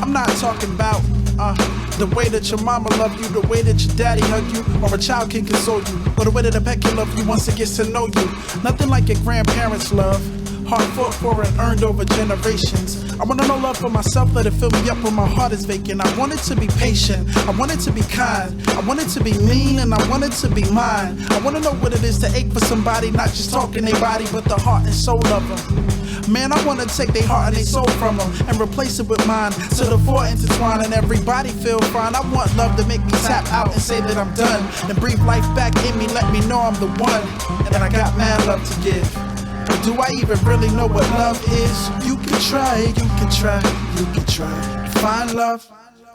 I'm not talking about the way that your mama loved you, the way that your daddy hugged you, or a child can console you, or the way that a pet can love you once it gets to know you. Nothing like your grandparents' love, hard fought for and earned over generations. I wanna know love for myself, let it fill me up when my heart is vacant. I want it to be patient, I want it to be kind, I want it to be mean, and I want it to be mine. I wanna know what it is to ache for somebody, not just talking their body, but the heart and soul of them. Man, I wanna take their heart and their soul from them and replace it with mine, so the four intertwine and everybody feel fine. I want love to make me tap out and say that I'm done, and breathe life back in me, let me know I'm the one, and I got mad love to give. But do I even really know what love is? You can try, you can try, you can try to find love,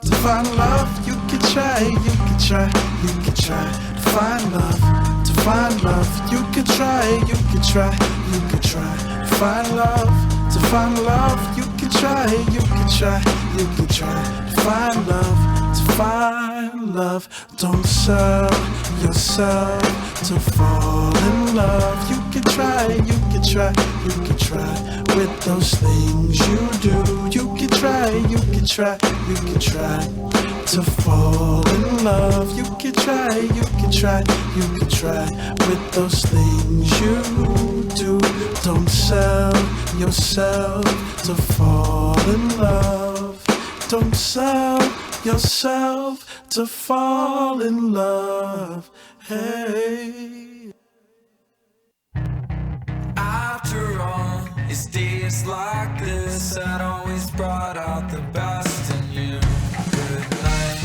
to find love. You can try, you can try, you can try to find love, to find love. You can try, you can try, you can try to find love, to find love. You can try, you can try, you can try to find love, to find love. Don't sell yourself to fall in love. You can try, you can try, you can try with those things you do. You can try, you can try, you can try to fall in love. You can try, you can try, you can try with those things you do. Don't sell yourself to fall in love. Don't sell yourself to fall in love. Hey. After all, it's days like this that always brought out the best in you. Good night,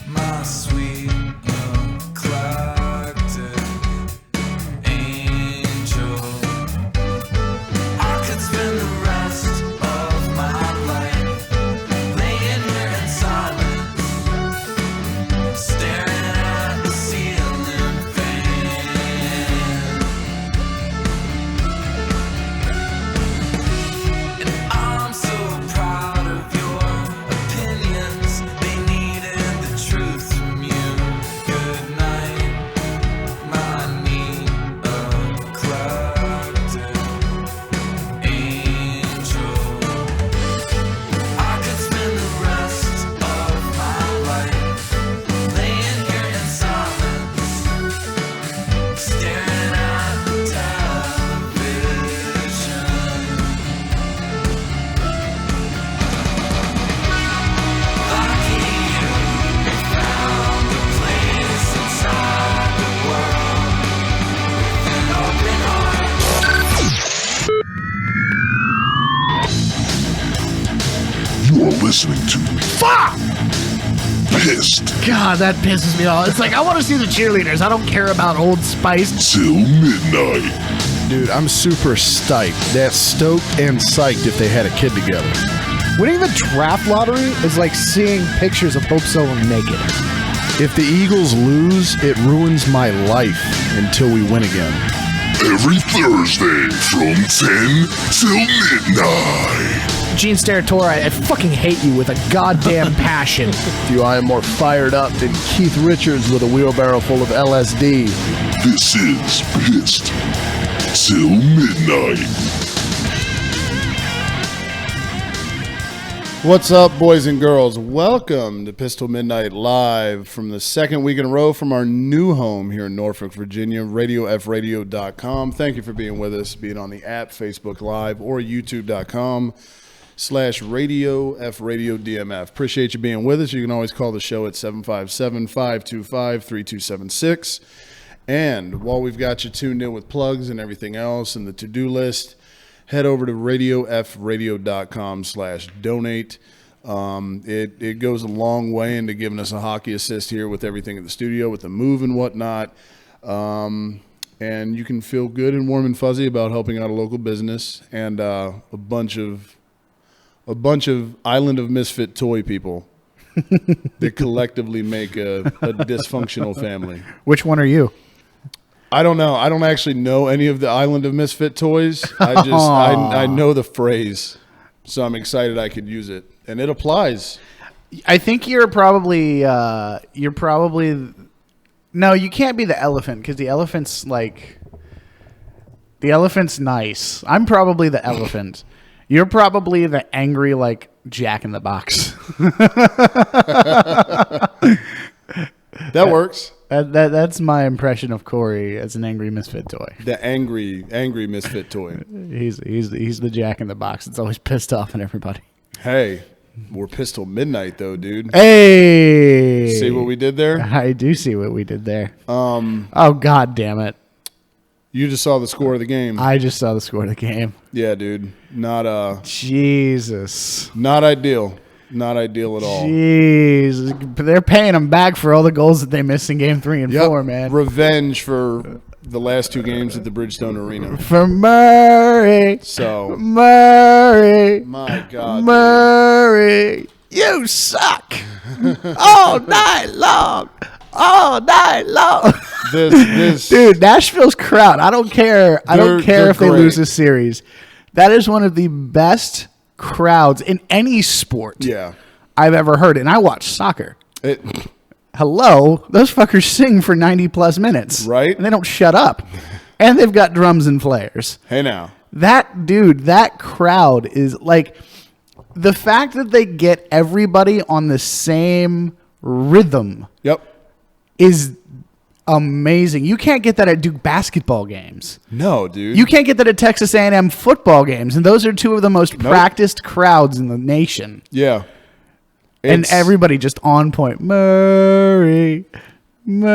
my sweet neglected angel. I could spend the rest of my life laying here in silence, staring at the ceiling fan. And I'm so proud of your opinions. They needed the truth from you. Good night, my neglected angel. I could spend the rest of my life laying here in silence, staring at the television. Lucky you found a place inside the world with an open heart. You are listening to PIST God, that pisses me off. It's like, I want to see the cheerleaders. I don't care about Old Spice. Till Midnight. Dude, I'm super stoked. That's stoked and psyched if they had a kid together. Winning the draft lottery is like seeing pictures of Hope Solo naked. If the Eagles lose, it ruins my life until we win again. Every Thursday from 10 till midnight. Gene Steratore, I fucking hate you with a goddamn passion. I am more fired up than Keith Richards with a wheelbarrow full of LSD. This is PIST Till Midnight. What's up, boys and girls? Welcome to PIST Til Midnight live from the second week in a row from our new home here in Norfolk, Virginia, radiofradio.com. Thank you for being with us, being on the app, Facebook Live, or youtube.com/radiofradiodmf. Appreciate you being with us. You can always call the show at 757-525-3276. And while we've got you tuned in with plugs and everything else and the to-do list, head over to radiofradio.com/donate. It goes a long way into giving us a hockey assist here with everything at the studio, with the move and whatnot. And you can feel good and warm and fuzzy about helping out a local business and a bunch of Island of Misfit toy people that collectively make a dysfunctional family. Which one are you? I don't know. I don't actually know any of the Island of Misfit toys. I know the phrase, so I'm excited I could use it, and it applies. I think you're probably no, you can't be the elephant because the elephant's nice. I'm probably the elephant. You're probably the angry, like, Jack in the Box. That works. That's my impression of Corey as an angry misfit toy. The angry misfit toy. He's the Jack in the Box. It's always pissed off at everybody. Hey, we're PIST Til Midnight though, dude. Hey, See what we did there? I do see what we did there. Oh God damn it! You just saw the score of the game. I just saw the score of the game. Yeah, dude. Jesus. Not ideal. Not ideal at all. Jeez, they're paying them back for all the goals that they missed in Game 3 and 4, man. Revenge for the last 2 games at the Bridgestone Arena. For Murray. So Murray. My God, Murray, you suck. All night long. All night long. This Dude, Nashville's crowd. I don't care. I don't care if they great. lose this series. That is one of the best crowds in any sport I've ever heard. And I watch soccer. Hello, those fuckers sing for 90 plus minutes. Right. And they don't shut up. And they've got drums and flares. Hey now. That crowd is like, the fact that they get everybody on the same rhythm is amazing. You can't get that at Duke basketball games. No, dude. You can't get that at Texas A&M football games, and those are 2 of the most practiced crowds in the nation. Yeah. And everybody just on point. Murray. You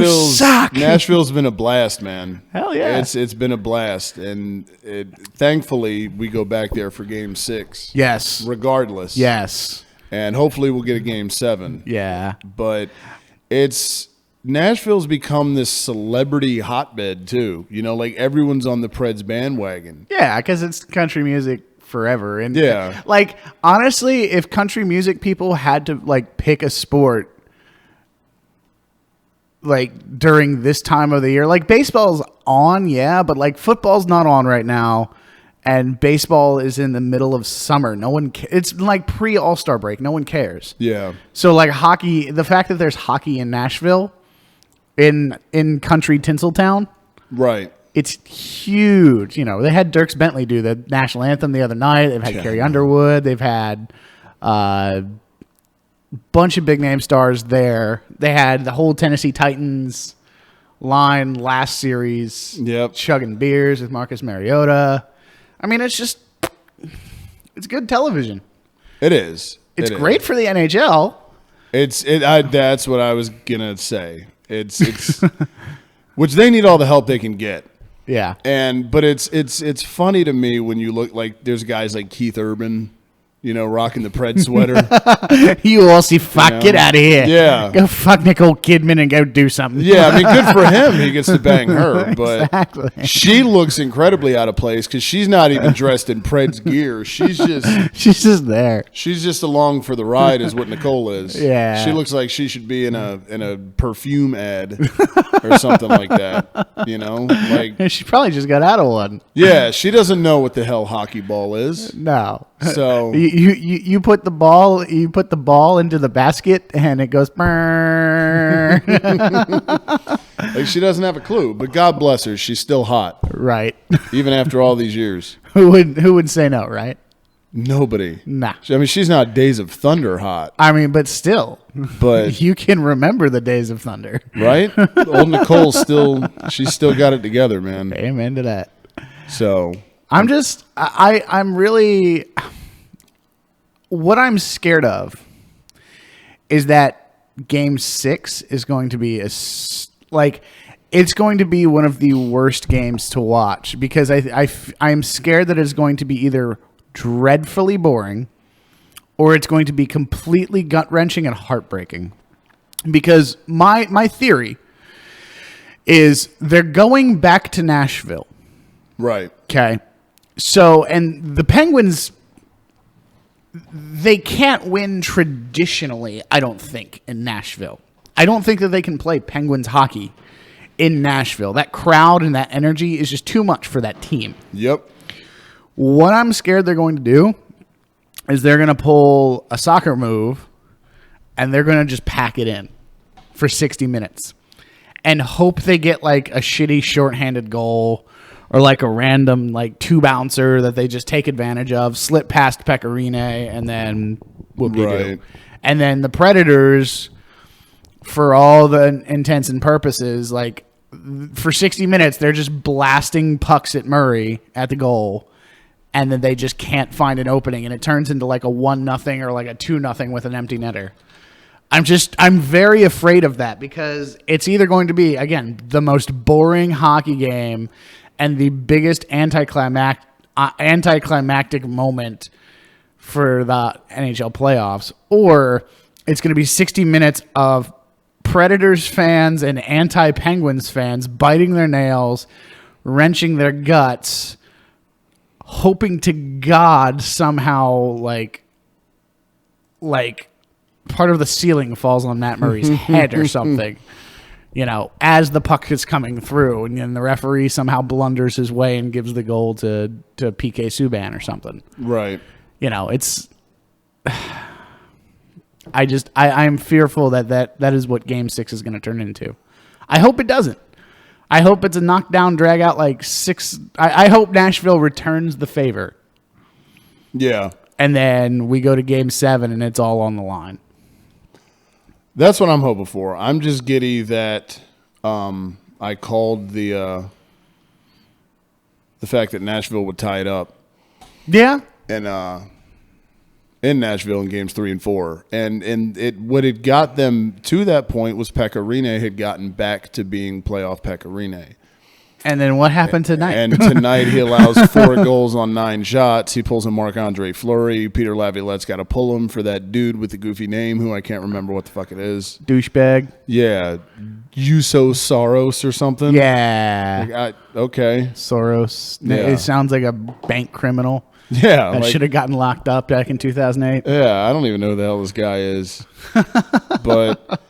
suck. Nashville's been a blast, man. Hell yeah. It's been a blast, and thankfully we go back there for Game 6. Yes. Regardless. Yes. And hopefully we'll get a Game 7. Yeah. But Nashville's become this celebrity hotbed too. You know, like everyone's on the Preds bandwagon. Yeah, because it's country music forever. And yeah, like honestly, if country music people had to like pick a sport like during this time of the year, like baseball's on, yeah, but like football's not on right now. And baseball is in the middle of summer. No one it's like pre-All-Star break. No one cares. Yeah. So like hockey, the fact that there's hockey in Nashville, in country Tinseltown, right? It's huge. You know, they had Dierks Bentley do the national anthem the other night. They've had Carrie Underwood. They've had a bunch of big name stars there. They had the whole Tennessee Titans line last series. Yep. Chugging beers with Marcus Mariota. I mean, it's good television. It is. It's great for the NHL. That's what I was gonna say. It's which they need all the help they can get. Yeah. But it's funny to me when you look like there's guys like Keith Urban, you know, rocking the Pred sweater. You Aussie fuck, get out of here. Yeah. Go fuck Nicole Kidman and go do something. Yeah, I mean, good for him. He gets to bang her. But exactly. She looks incredibly out of place because she's not even dressed in Pred's gear. She's just there. She's just along for the ride is what Nicole is. Yeah. She looks like she should be in a perfume ad or something like that. You know? Like she probably just got out of one. Yeah, she doesn't know what the hell hockey ball is. No. So you put the ball into the basket and it goes like she doesn't have a clue, but God bless her, she's still hot. Right. Even after all these years. Who would say no, right? Nobody. Nah. I mean, she's not Days of Thunder hot. I mean, but still. But you can remember the Days of Thunder. Right? Old Nicole she's still got it together, man. Amen to that. So I'm really, what I'm scared of is that Game 6 is going to be it's going to be one of the worst games to watch because I'm scared that it's going to be either dreadfully boring or it's going to be completely gut-wrenching and heartbreaking. Because my theory is they're going back to Nashville. Right. Okay. So, and the Penguins, they can't win traditionally, I don't think, in Nashville. I don't think that they can play Penguins hockey in Nashville. That crowd and that energy is just too much for that team. Yep. What I'm scared they're going to do is they're going to pull a soccer move and they're going to just pack it in for 60 minutes and hope they get like a shitty shorthanded goal or like a random like two bouncer that they just take advantage of, slip past Pecorine, and then whoop-de-doo. Right. And then the Predators, for all the intents and purposes, like for 60 minutes, they're just blasting pucks at Murray at the goal, and then they just can't find an opening, and it turns into like a 1-0 or like a 2-0 with an empty netter. I'm very afraid of that because it's either going to be, again, the most boring hockey game and the biggest anticlimactic moment for the NHL playoffs, or it's going to be 60 minutes of Predators fans and anti-Penguins fans biting their nails, wrenching their guts, hoping to God somehow like part of the ceiling falls on Matt Murray's head or something, as the puck is coming through, and then the referee somehow blunders his way and gives the goal to PK Subban or something. Right. It's I'm fearful that is what Game 6 is going to turn into. I hope it doesn't. I hope it's a knockdown, drag out like 6. I hope Nashville returns the favor. Yeah. And then we go to Game 7 and it's all on the line. That's what I'm hoping for. I'm just giddy that I called the fact that Nashville would tie it up. Yeah. And in Nashville in games 3 and 4. And what had got them to that point was Pecorine had gotten back to being playoff Pecorine. And then what happened tonight? And tonight he allows 4 goals on 9 shots. He pulls a Marc-Andre Fleury. Peter Laviolette's got to pull him for that dude with the goofy name who I can't remember what the fuck it is. Douchebag. Yeah. Yuso Soros or something. Yeah. Okay. Soros. Yeah. It sounds like a bank criminal. Yeah. That should have gotten locked up back in 2008. Yeah, I don't even know who the hell this guy is. But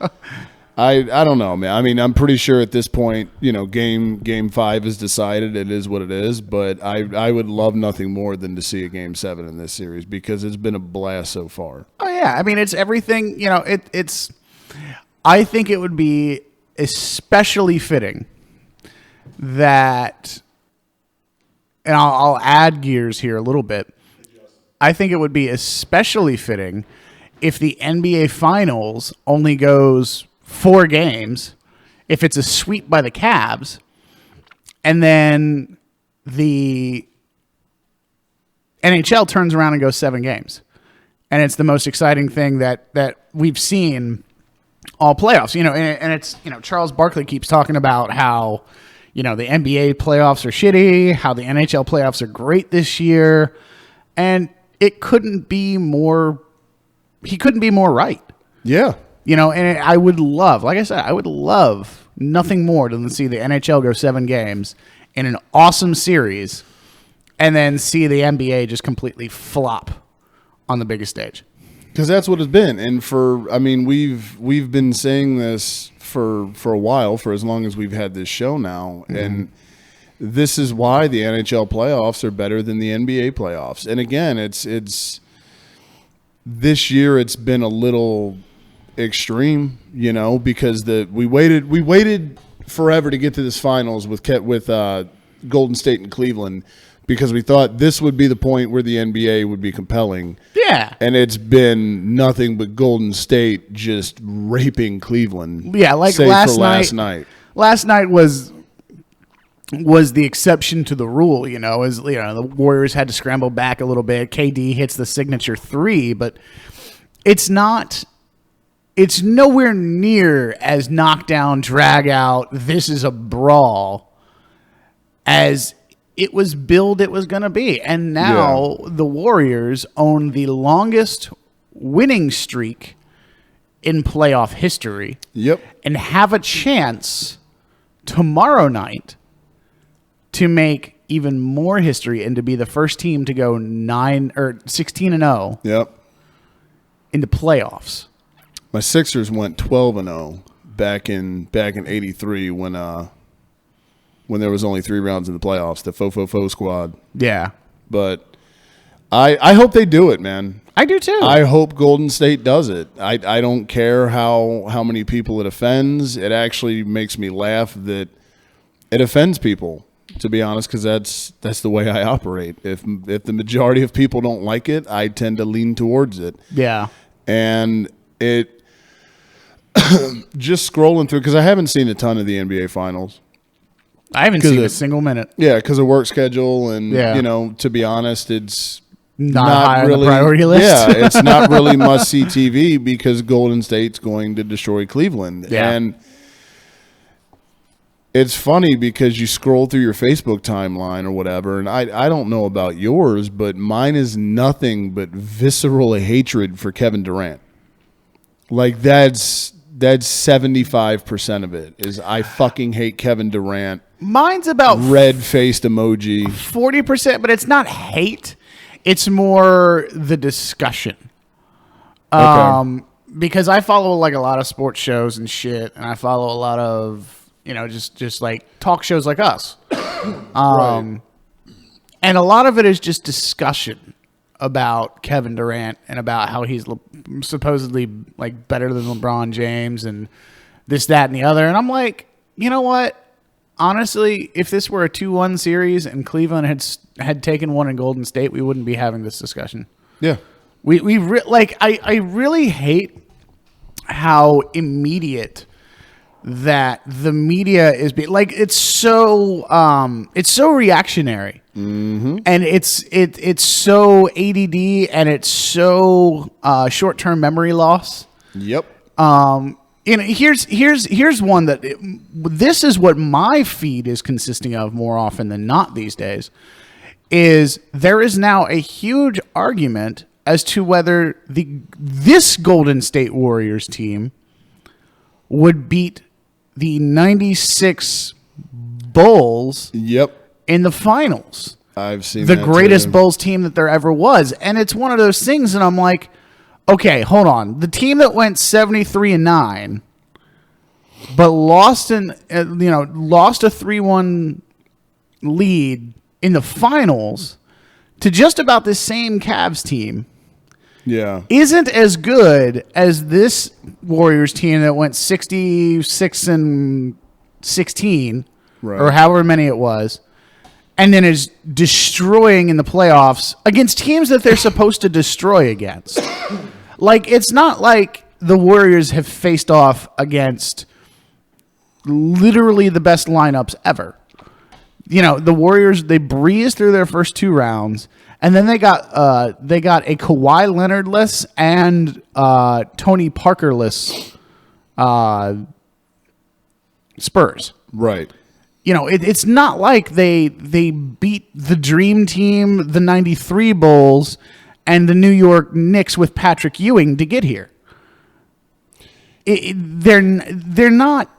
I don't know, man. I mean, I'm pretty sure at this point, game 5 is decided. It is what it is. But I would love nothing more than to see a Game 7 in this series because it's been a blast so far. Oh, yeah. I mean, it's everything. It's. I think it would be especially fitting that. And I'll add gears here a little bit. I think it would be especially fitting if the NBA Finals only goes 4 games, if it's a sweep by the Cavs, and then the NHL turns around and goes 7 games. And it's the most exciting thing that we've seen all playoffs. And it's, Charles Barkley keeps talking about how, the NBA playoffs are shitty, how the NHL playoffs are great this year, and it couldn't be more. He couldn't be more right. Yeah. And I would love, like I said, I would love nothing more than to see the NHL go 7 games in an awesome series, and then see the NBA just completely flop on the biggest stage. Because that's what it's been, and we've been saying this for a while, for as long as we've had this show now, and this is why the NHL playoffs are better than the NBA playoffs. And again, it's this year it's been a little extreme, because we waited forever to get to this finals with Golden State and Cleveland. Because we thought this would be the point where the NBA would be compelling. Yeah. And it's been nothing but Golden State just raping Cleveland. Yeah, like save last for last night. Last night was the exception to the rule, as the Warriors had to scramble back a little bit. KD hits the signature 3, but it's nowhere near as knockdown, drag out, this is a brawl as it was billed it was going to be. And now the Warriors own the longest winning streak in playoff history. Yep. And have a chance tomorrow night to make even more history and to be the first team to go 16-0 Yep. into playoffs. My Sixers went 12-0 back in '83 when there was only 3 rounds in the playoffs, the Fo squad. Yeah. But I hope they do it, man. I do too. I hope Golden State does it. I don't care how many people it offends. It actually makes me laugh that it offends people to be honest, because that's the way I operate. If the majority of people don't like it, I tend to lean towards it. Yeah. And it just scrolling through, because I haven't seen a ton of the NBA Finals. I haven't seen a single minute. Yeah, because of work schedule, and Yeah. to be honest, it's Not high really on the priority list. Yeah, it's not really must see TV because Golden State's going to destroy Cleveland. Yeah. And it's funny because you scroll through your Facebook timeline or whatever, and I don't know about yours, but mine is nothing but visceral hatred for Kevin Durant. Like that's 75% of it is I fucking hate Kevin Durant. Mine's about Red-faced emoji. 40%, but it's not hate. It's more the discussion. Okay. Because I follow like a lot of sports shows and shit, and I follow a lot of just like talk shows like us. Right. And a lot of it is just discussion about Kevin Durant and about how he's supposedly like better than LeBron James and this, that, and the other. And I'm like, you know what? Honestly, if this were a 2-1 series and Cleveland had taken one in Golden State, we wouldn't be having this discussion. Yeah. I really hate how immediate that the media is being like it's so reactionary, and it's so ADD, and it's so short-term memory loss. Yep. Here's one that this is what my feed is consisting of more often than not these days. Is there is now a huge argument as to whether this Golden State Warriors team would beat the 96 Bulls Yep. in the finals. I've seen The that greatest too. Bulls team that there ever was. And it's one of those things that I'm like, okay, hold on. The team that went 73-9 but lost a 3-1 lead in the finals to just about the same Cavs team Yeah. isn't as good as this Warriors team that went 66-16, Right. or however many it was, and then is destroying in the playoffs against teams that they're supposed to destroy against. Like, it's not like the Warriors have faced off against literally the best lineups ever. The Warriors, they breezed through their first 2 rounds, and then they got a Kawhi Leonard-less and Tony Parker-less Spurs. Right. It's not like they beat the Dream Team, the 93 Bulls, and the New York Knicks with Patrick Ewing to get here. They're not.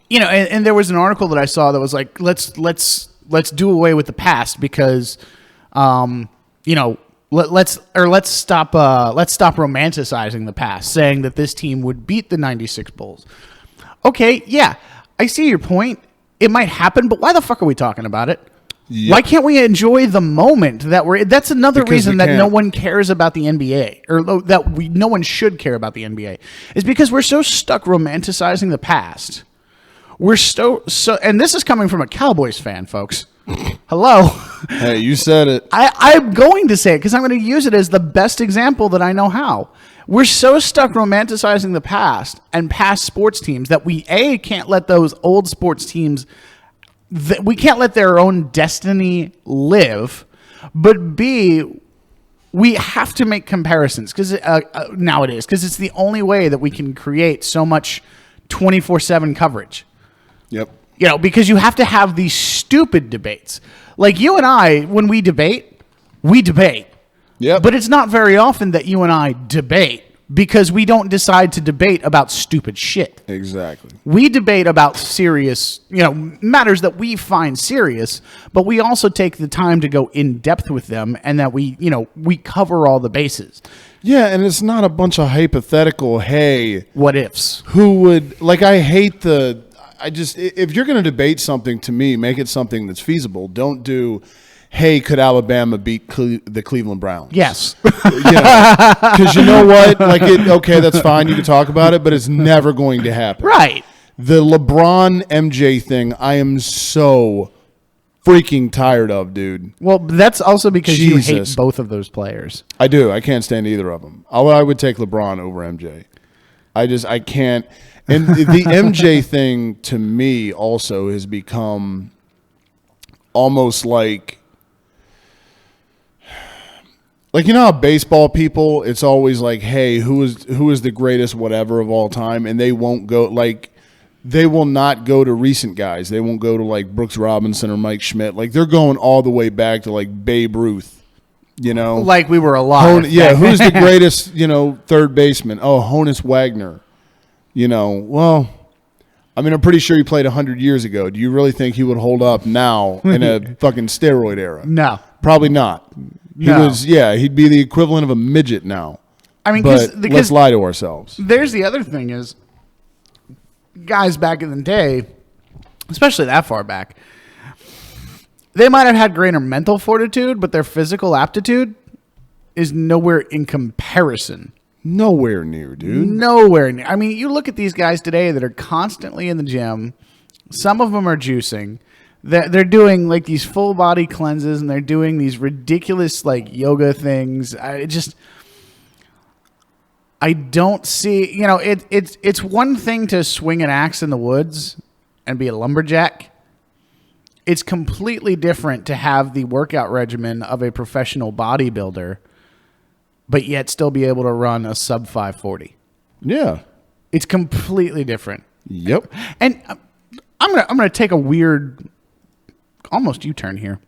And there was an article that I saw that was like, let's do away with the past because, let's stop romanticizing the past, saying that this team would beat the 96 Bulls. Okay, yeah, I see your point. It might happen, but why the fuck are we talking about it? Yep. Why can't we enjoy the moment that's another Because reason we that no can't. one cares about the NBA, or that no one should care about the NBA, is because we're so stuck romanticizing the past. We're so, and this is coming from a Cowboys fan, folks. Hello. Hey, you said it. I'm going to say it because I'm going to use it as the best example that I know how. We're so stuck romanticizing the past and past sports teams that we can't let those old sports teams, we can't let their own destiny live, but B, we have to make comparisons because nowadays, because it's the only way that we can create so much 24/7 coverage. Yep. Because you have to have these stupid debates. Like you and I, when we debate. Yep. But it's not very often that you and I debate because we don't decide to debate about stupid shit. Exactly. We debate about serious, matters that we find serious, but we also take the time to go in depth with them and that we cover all the bases. Yeah, and it's not a bunch of hypothetical, hey, What ifs? who would, like, if you're going to debate something, to me, make it something that's feasible. Don't do, hey, could Alabama beat the Cleveland Browns? Yes. Because you know what? Okay, that's fine. You can talk about it, but it's never going to happen. Right. The LeBron MJ thing, I am so freaking tired of, dude. Well, that's also because you hate Jesus. both of those players. I do. I can't stand either of them. I would take LeBron over MJ. I can't. And the MJ thing to me also has become almost like you know how baseball people, it's always like, hey, who is the greatest whatever of all time, and they won't go like. They will not go to recent guys. They won't go to like Brooks Robinson or Mike Schmidt. Like they're going all the way back to like Babe Ruth, you know, Like we were alive. who's the greatest, third baseman? Oh, Honus Wagner. Well, I mean, I'm pretty sure he played 100 years ago. Do you really think he would hold up now in a fucking steroid era? No. Probably not. No. He'd be the equivalent of a midget now. I mean, but because let's lie to ourselves. There's the other thing is, guys back in the day, especially that far back, they might have had greater mental fortitude, but their physical aptitude is nowhere in comparison. Nowhere near, dude. Nowhere near. I mean, you look at these guys today that are constantly in the gym. Some of them are juicing. They're doing like these full body cleanses, and they're doing these ridiculous like yoga things. I don't see, it's one thing to swing an axe in the woods and be a lumberjack. It's completely different to have the workout regimen of a professional bodybuilder, but yet still be able to run a sub 540. Yeah. It's completely different. Yep. And I'm gonna take a weird, almost U-turn here.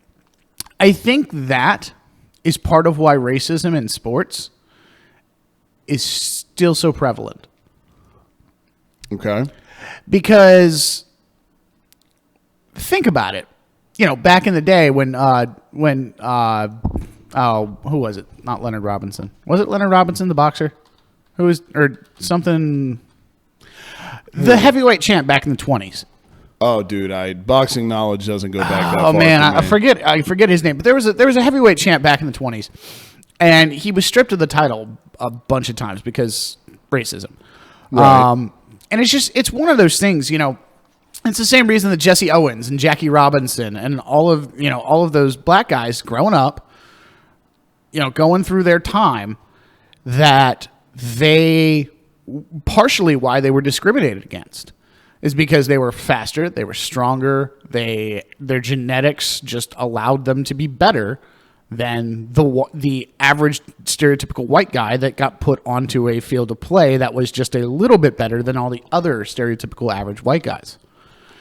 I think that is part of why racism in sports is still so prevalent. Okay. Because think about it. Back in the day when who was it? Not Leonard Robinson. Was it Leonard Robinson, the boxer? Or something? The heavyweight champ back in the 20s. Oh, dude, boxing knowledge doesn't go back that far. Oh man, for me. I forget his name. But there was a heavyweight champ back in the 20s. And he was stripped of the title a bunch of times because racism. Right. And it's one of those things, it's the same reason that Jesse Owens and Jackie Robinson and all of those black guys growing up, going through their time, that they partially why they were discriminated against is because they were faster, they were stronger, their genetics just allowed them to be better than the average stereotypical white guy that got put onto a field of play that was just a little bit better than all the other stereotypical average white guys.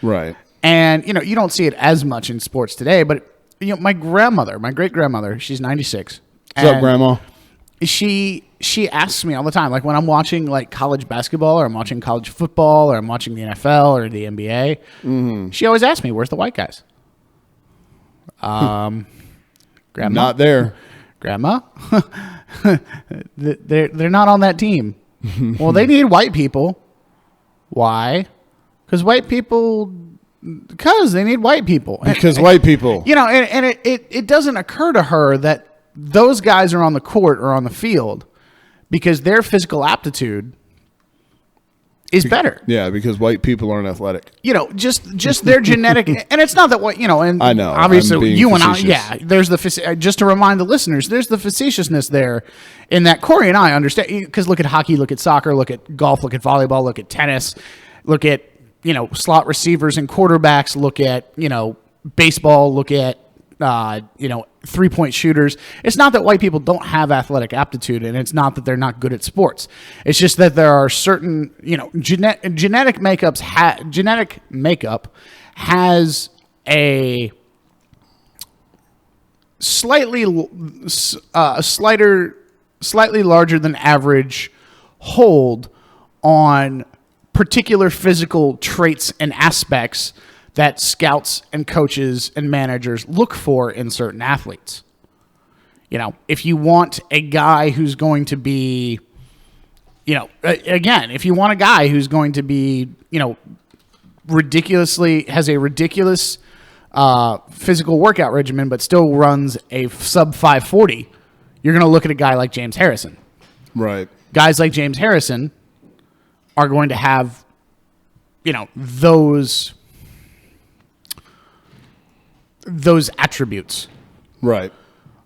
Right. And, you don't see it as much in sports today, but, my great-grandmother, she's 96. What's up, Grandma? She asks me all the time, like when I'm watching like college basketball or I'm watching college football or I'm watching the NFL or the NBA, she always asks me, where's the white guys? Grandma? Not there. Grandma? They're not on that team. Well, they need white people. Why? Because they need white people. Because white people. And it doesn't occur to her that those guys are on the court or on the field because their physical aptitude is better. Yeah, because white people aren't athletic. Just their genetic, and it's not that what and I know. Obviously, you and I, facetious. There's just to remind the listeners, there's the facetiousness there, in that Corey and I understand. Because look at hockey, look at soccer, look at golf, look at volleyball, look at tennis, look at slot receivers and quarterbacks, look at baseball, look at 3-point shooters. It's not that white people don't have athletic aptitude, and it's not that they're not good at sports. It's just that there are certain, genetic makeup has a slightly larger than average hold on particular physical traits and aspects that scouts and coaches and managers look for in certain athletes. If you want a guy who's going to be, if you want a guy who's going to be, has a ridiculous physical workout regimen, but still runs a sub 540, you're going to look at a guy like James Harrison. Right. Guys like James Harrison are going to have, those attributes. Right.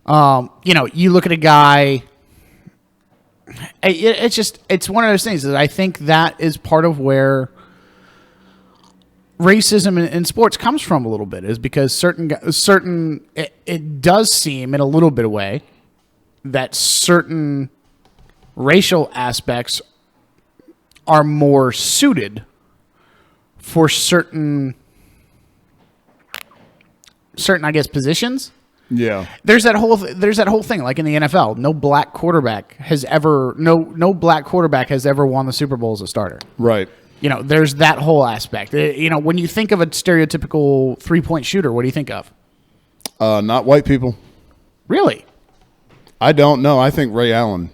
You look at a guy. It's one of those things that I think that is part of where racism in sports comes from a little bit, is because it does seem in a little bit of way that certain racial aspects are more suited for certain I guess positions. Yeah. There's that whole thing, like in the NFL, no black quarterback has ever won the Super Bowl as a starter. Right. There's that whole aspect. When you think of a stereotypical 3-point shooter, what do you think of? Not white people. Really? I don't know. I think Ray Allen.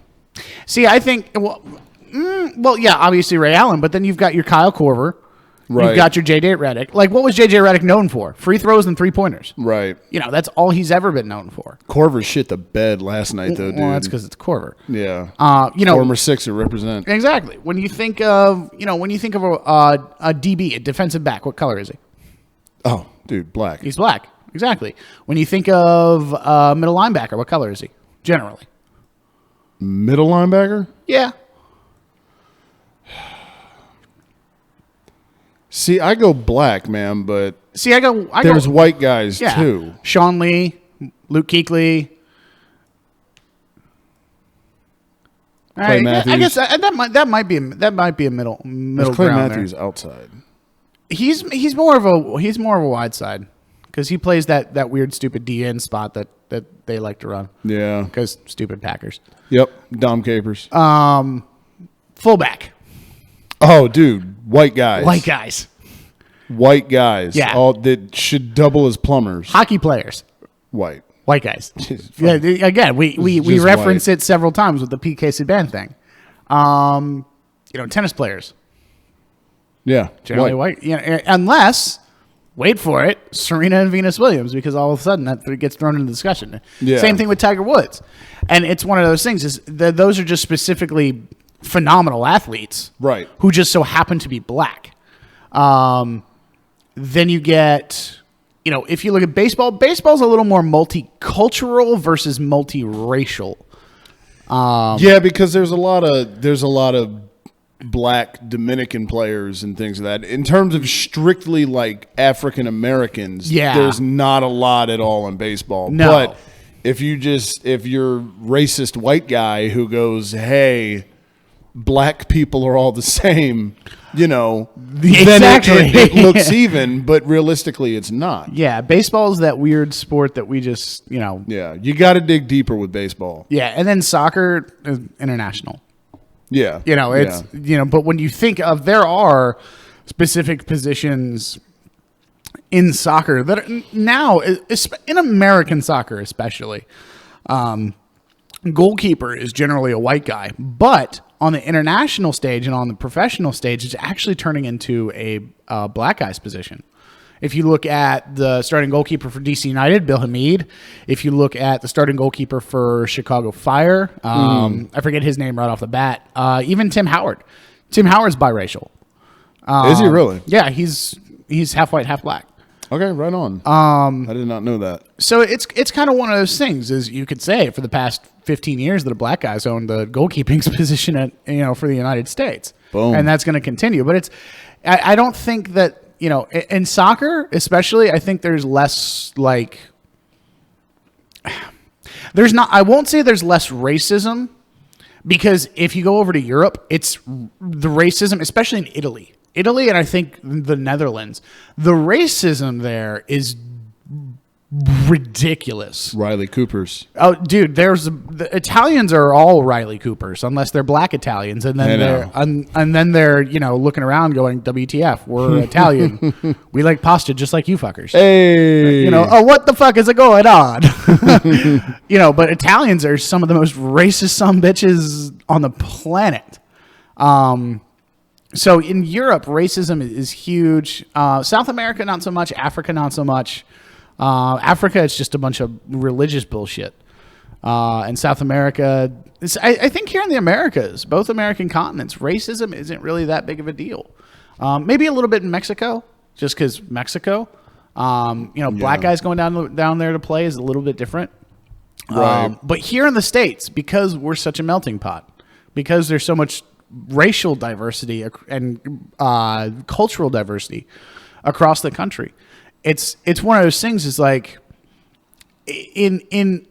See, I think yeah, obviously Ray Allen, but then you've got your Kyle Korver. Right. You've got your J.J. Redick. Like, what was J.J. Redick known for? Free throws and 3-pointers. Right. That's all he's ever been known for. Korver shit the bed last night, though, dude. Well, that's because it's Korver. Yeah. Former Sixer represent. Exactly. When you think of, a DB, a defensive back, what color is he? Oh, dude, black. He's black. Exactly. When you think of middle linebacker, what color is he? Generally. Middle linebacker? Yeah. See, I go black, man, but there's white guys too. Sean Lee, Luke Kuechly. Clay Matthews. I guess that might be a middle Clay ground Matthews there. outside. He's more of a wide side because he plays that weird stupid DN spot that they like to run. Yeah. Because stupid Packers. Yep. Dom Capers. Fullback. Oh, dude. White guys. Yeah. All that should double as plumbers. Hockey players. White guys. Yeah. Again, we reference it several times with the PK Subban thing. Tennis players. Yeah. Generally white. Unless, wait for it, Serena and Venus Williams, because all of a sudden that gets thrown into discussion. Yeah. Same thing with Tiger Woods. And it's one of those things is that those are just specifically phenomenal athletes, right? Who just so happen to be black. Then you get, if you look at baseball's a little more multicultural versus multiracial. Yeah, because there's a lot of black Dominican players and things of that. In terms of strictly like African Americans, there's not a lot at all in baseball. No. But if you're racist white guy who goes, hey, black people are all the same, then it looks even, but realistically it's not. Yeah, baseball is that weird sport that we just, Yeah, you got to dig deeper with baseball. Yeah, and then soccer is international. Yeah. But when you think of, there are specific positions in soccer that are now, in American soccer especially, goalkeeper is generally a white guy, but on the international stage and on the professional stage, it's actually turning into a black guy's position. If you look at the starting goalkeeper for DC United, Bill Hamid. If you look at the starting goalkeeper for Chicago Fire, I forget his name right off the bat. Even Tim Howard. Tim Howard's biracial. Is he really? Yeah, he's half white, half black. Okay, right on. I did not know that. So it's kind of one of those things, is you could say for the past 15 years that a black guy's owned the goalkeeping position for the United States. Boom. And that's going to continue. But I don't think that, in soccer especially, I think there's less I won't say there's less racism, because if you go over to Europe, it's the racism, especially in Italy, and I think the Netherlands, the racism there is ridiculous. Riley Coopers. Oh, dude, the Italians are all Riley Coopers unless they're black Italians, and then they're looking around going, WTF, we're Italian, we like pasta just like you fuckers. Hey, oh, what the fuck is going on? But Italians are some of the most racist bitches on the planet. So in Europe, racism is huge. South America, not so much. Africa, not so much. Africa, it's just a bunch of religious bullshit. And South America, I think here in the Americas, both American continents, racism isn't really that big of a deal. Maybe a little bit in Mexico, just because Mexico. Black guys going down there to play is a little bit different. Right. But here in the States, because we're such a melting pot, because there's so much racial diversity and cultural diversity across the country, it's one of those things. Is like in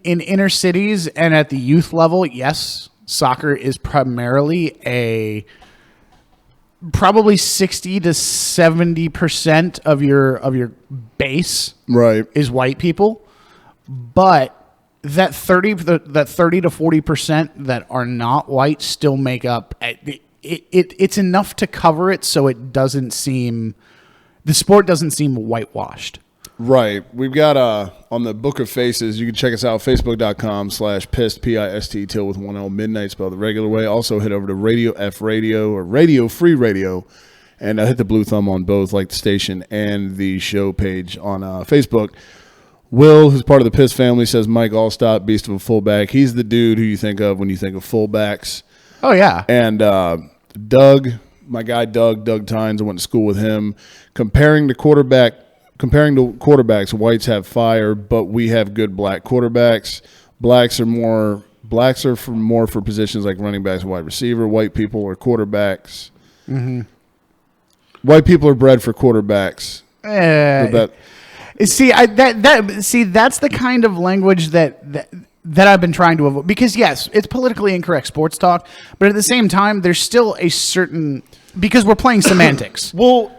inner cities and at the youth level, yes, soccer is primarily probably 60 to 70% of your base Right. is white people, but that 30 to 40% that are not white still make up it's enough to cover it, so it doesn't seem, the sport doesn't seem whitewashed. Right. We've got on the Book of Faces, you can check us out, facebook.com/PIST, P-I-S-T, till with one L, midnight spelled the regular way. Also head over to Radio F Radio or Radio Free Radio and hit the blue thumb on both, like the station and the show page on Facebook. Will, who's part of the PIST family, says Mike Allstott, beast of a fullback. He's the dude who you think of when you think of fullbacks. Oh, yeah. And Doug, my guy Doug Tynes, I went to school with him, comparing to quarterbacks, whites have fire, but we have good black quarterbacks. Blacks are more for positions like running backs and wide receiver. White people are quarterbacks. Mm-hmm. White people are bred for quarterbacks. See, that's the kind of language that I've been trying to avoid, because yes, it's politically incorrect sports talk, but at the same time, there's still a certain, because we're playing semantics. Well,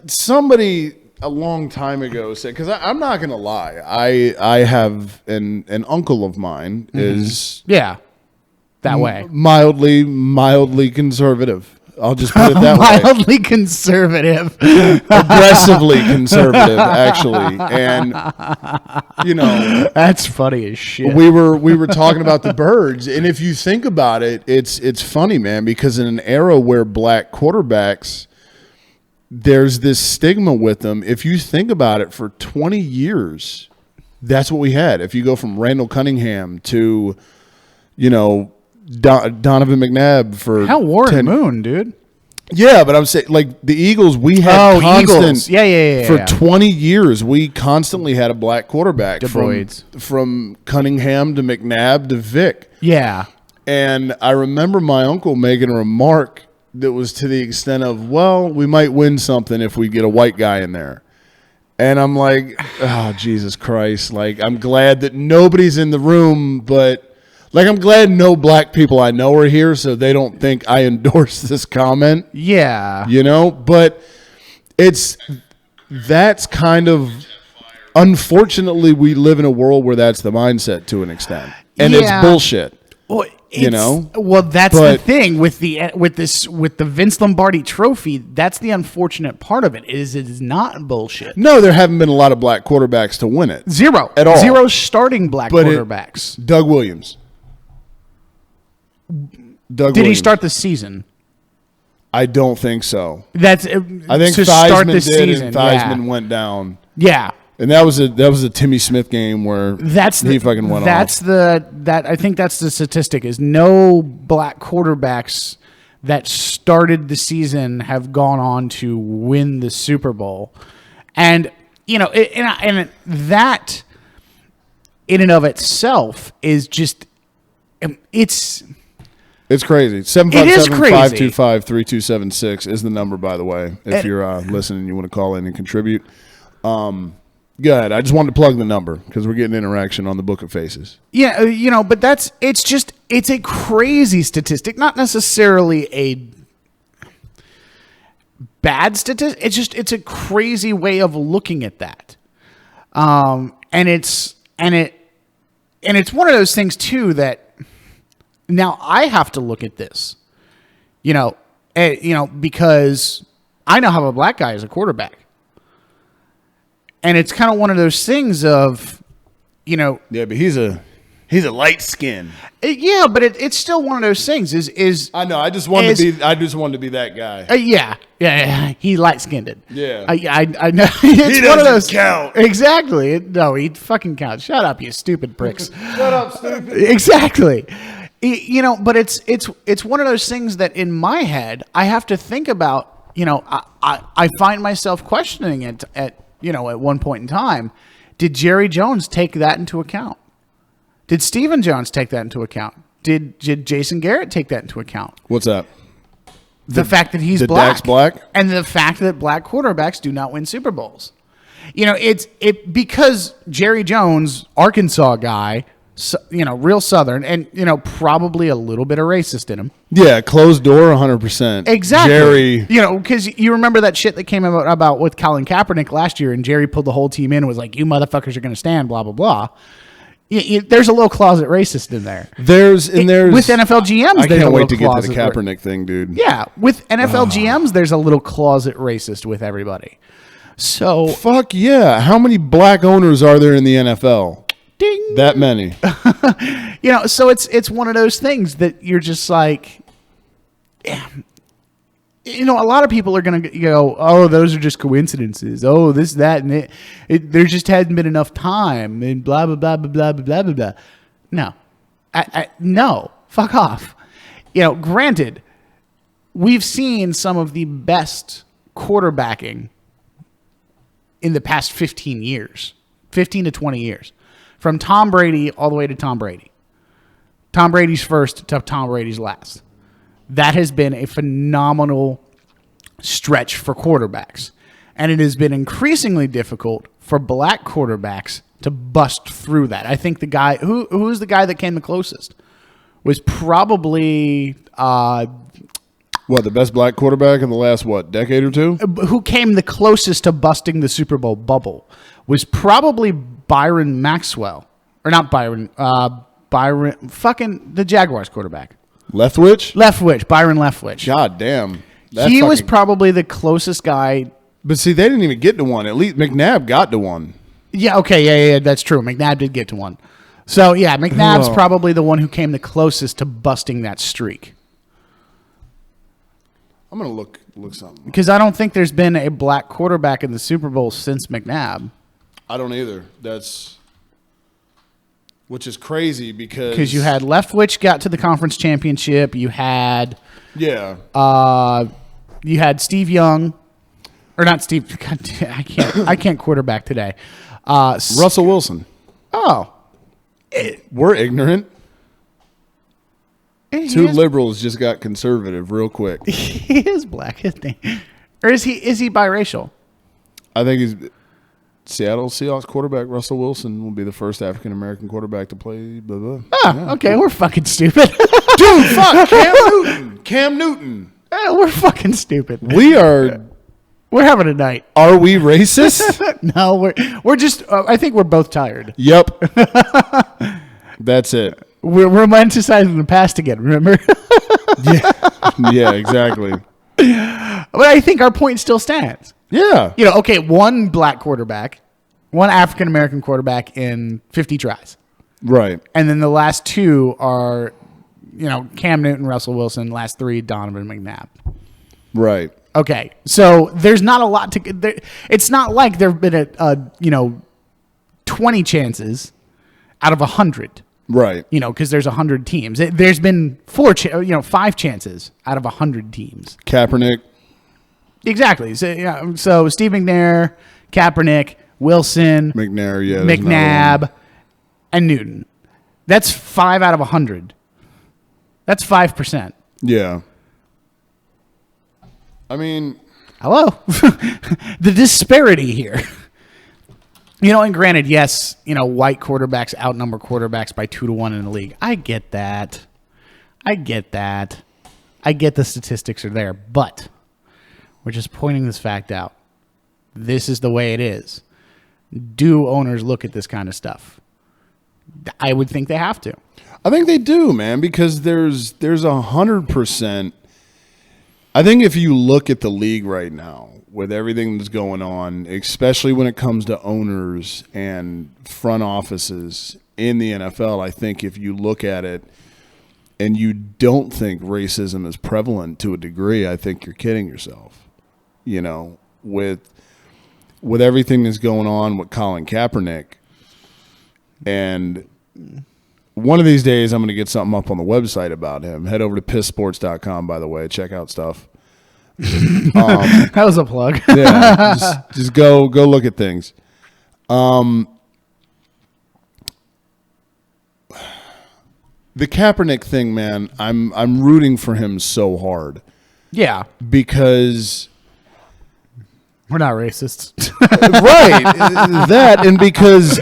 somebody a long time ago said, because I'm not going to lie, I have an uncle of mine is that way, mildly conservative. I'll just put it that way. Mildly conservative. Aggressively conservative, actually. And, that's funny as shit. We were talking about the birds. And if you think about it, it's funny, man, because in an era where black quarterbacks, there's this stigma with them. If you think about it, for 20 years, that's what we had. If you go from Randall Cunningham to, Donovan McNabb for Warren Moon, dude. Yeah, but I'm saying, like, the Eagles, we had Eagles. Yeah. For 20 years, we constantly had a black quarterback. From Cunningham to McNabb to Vic. Yeah. And I remember my uncle making a remark that was to the extent of, well, we might win something if we get a white guy in there. And I'm like, oh, Jesus Christ. Like, I'm glad that nobody's in the room, but... Like, I'm glad no black people I know are here, so they don't think I endorse this comment. Yeah. But that's kind of, unfortunately, we live in a world where that's the mindset to an extent. And it's bullshit. Well, Well, that's the thing with the Vince Lombardi trophy. That's the unfortunate part of it. It is not bullshit. No, there haven't been a lot of black quarterbacks to win it. Zero. At all. Zero starting black quarterbacks. Doug Williams. Did he start the season? I don't think so. I think Theismann did, and Theismann went down. Yeah, and that was a Timmy Smith game where he fucking went off. I think that's the statistic: is no black quarterbacks that started the season have gone on to win the Super Bowl, and and that in and of itself is just It's crazy. 757-525-3276 is the number, by the way, if you're listening and you want to call in and contribute. Go ahead. I just wanted to plug the number because we're getting interaction on the Book of Faces. Yeah, but it's a crazy statistic, not necessarily a bad statistic. It's a crazy way of looking at that. And it's one of those things too that now I have to look at this, because I now have a black guy as a quarterback. And it's kind of one of those things of, Yeah, but he's a light skin. Yeah, but it's still one of those things is I know. I just wanted to be that guy. Yeah. He light skinned. Yeah. I know. It's he one of doesn't those count. Exactly. No, he fucking counts. Shut up, you stupid pricks. Shut up, stupid. Exactly. But it's one of those things that in my head I have to think about. I find myself questioning it at at one point in time. Did Jerry Jones take that into account? Did Stephen Jones take that into account? Did Jason Garrett take that into account? What's that? The fact that he's the black. Dak's black? And the fact that black quarterbacks do not win Super Bowls. It's because Jerry Jones, Arkansas guy, real Southern, and, probably a little bit of racist in him. Yeah, closed door 100%. Exactly. Jerry. Because you remember that shit that came about with Colin Kaepernick last year, and Jerry pulled the whole team in and was like, you motherfuckers are going to stand, blah, blah, blah. There's a little closet racist in there. There's with NFL GMs. I there's can't a wait to little get to the closet Kaepernick thing, dude. Yeah, with NFL GMs, there's a little closet racist with everybody. So Fuck yeah! How many black owners are there in the NFL? ding. That many. So it's one of those things that you're just like, yeah. A lot of people are going to go, oh, those are just coincidences. Oh, this, that, and it. There just hasn't been enough time, and blah, blah, blah, blah, blah, blah, blah, blah. No. No. Fuck off. Granted, we've seen some of the best quarterbacking in the past 15 to 20 years. From Tom Brady all the way to Tom Brady. Tom Brady's first to Tom Brady's last. That has been a phenomenal stretch for quarterbacks. And it has been increasingly difficult for black quarterbacks to bust through that. I think the guy, who's the guy that came the closest? Was probably... the best black quarterback in the last, decade or two? Who came the closest to busting the Super Bowl bubble was probably Byron Maxwell. Or not Byron, the Jaguars quarterback. Leftwich? Byron Leftwich. God damn. He was probably the closest guy. But see, they didn't even get to one. At least McNabb got to one. Yeah, okay, yeah, that's true. McNabb did get to one. So, yeah, McNabb's probably the one who came the closest to busting that streak. I'm going to look something. Because I don't think there's been a black quarterback in the Super Bowl since McNabb. I don't either. Which is crazy because you had Leftwich got to the conference championship. You had you had Steve Young, or not Steve. God, I can't quarterback today. Russell Wilson. Oh, We're ignorant. Two is, liberals just got conservative real quick. He is black, isn't he? Or is he biracial? I think he's Seattle Seahawks quarterback Russell Wilson will be the first African American quarterback to play. Blah, blah. Okay, we're fucking stupid. Dude, fuck Cam Newton. We're fucking stupid. We're having a night. Are we racist? No, we're just. I think we're both tired. Yep. That's it. We're romanticizing the past again. Remember? Yeah, exactly. But I think our point still stands. Yeah. Okay, one black quarterback, one African American quarterback in 50 tries. Right. And then the last two are, Cam Newton, Russell Wilson, last three, Donovan McNabb. Right. Okay, so there's not a lot to. It's not like there have been 20 chances out of 100. Right. Because there's 100 teams. There's been 5 chances out of 100 teams. Kaepernick. Exactly. So Steve McNair, Kaepernick, Wilson, McNabb, and Newton. That's 5 out of 100. That's 5%. Yeah. I mean, hello. The disparity here. And granted, yes, white quarterbacks outnumber quarterbacks by 2-1 in the league. I get that. I get the statistics are there, but we're just pointing this fact out. This is the way it is. Do owners look at this kind of stuff? I would think they have to. I think they do, man, because there's 100%. I think if you look at the league right now with everything that's going on, especially when it comes to owners and front offices in the NFL, I think if you look at it and you don't think racism is prevalent to a degree, I think you're kidding yourself. With everything that's going on with Colin Kaepernick, and one of these days I'm going to get something up on the website about him. Head over to pistsports.com, by the way, check out stuff. That was a plug. Yeah, just go look at things. The Kaepernick thing, man, I'm rooting for him so hard Yeah. because We're not racist. right, that, and because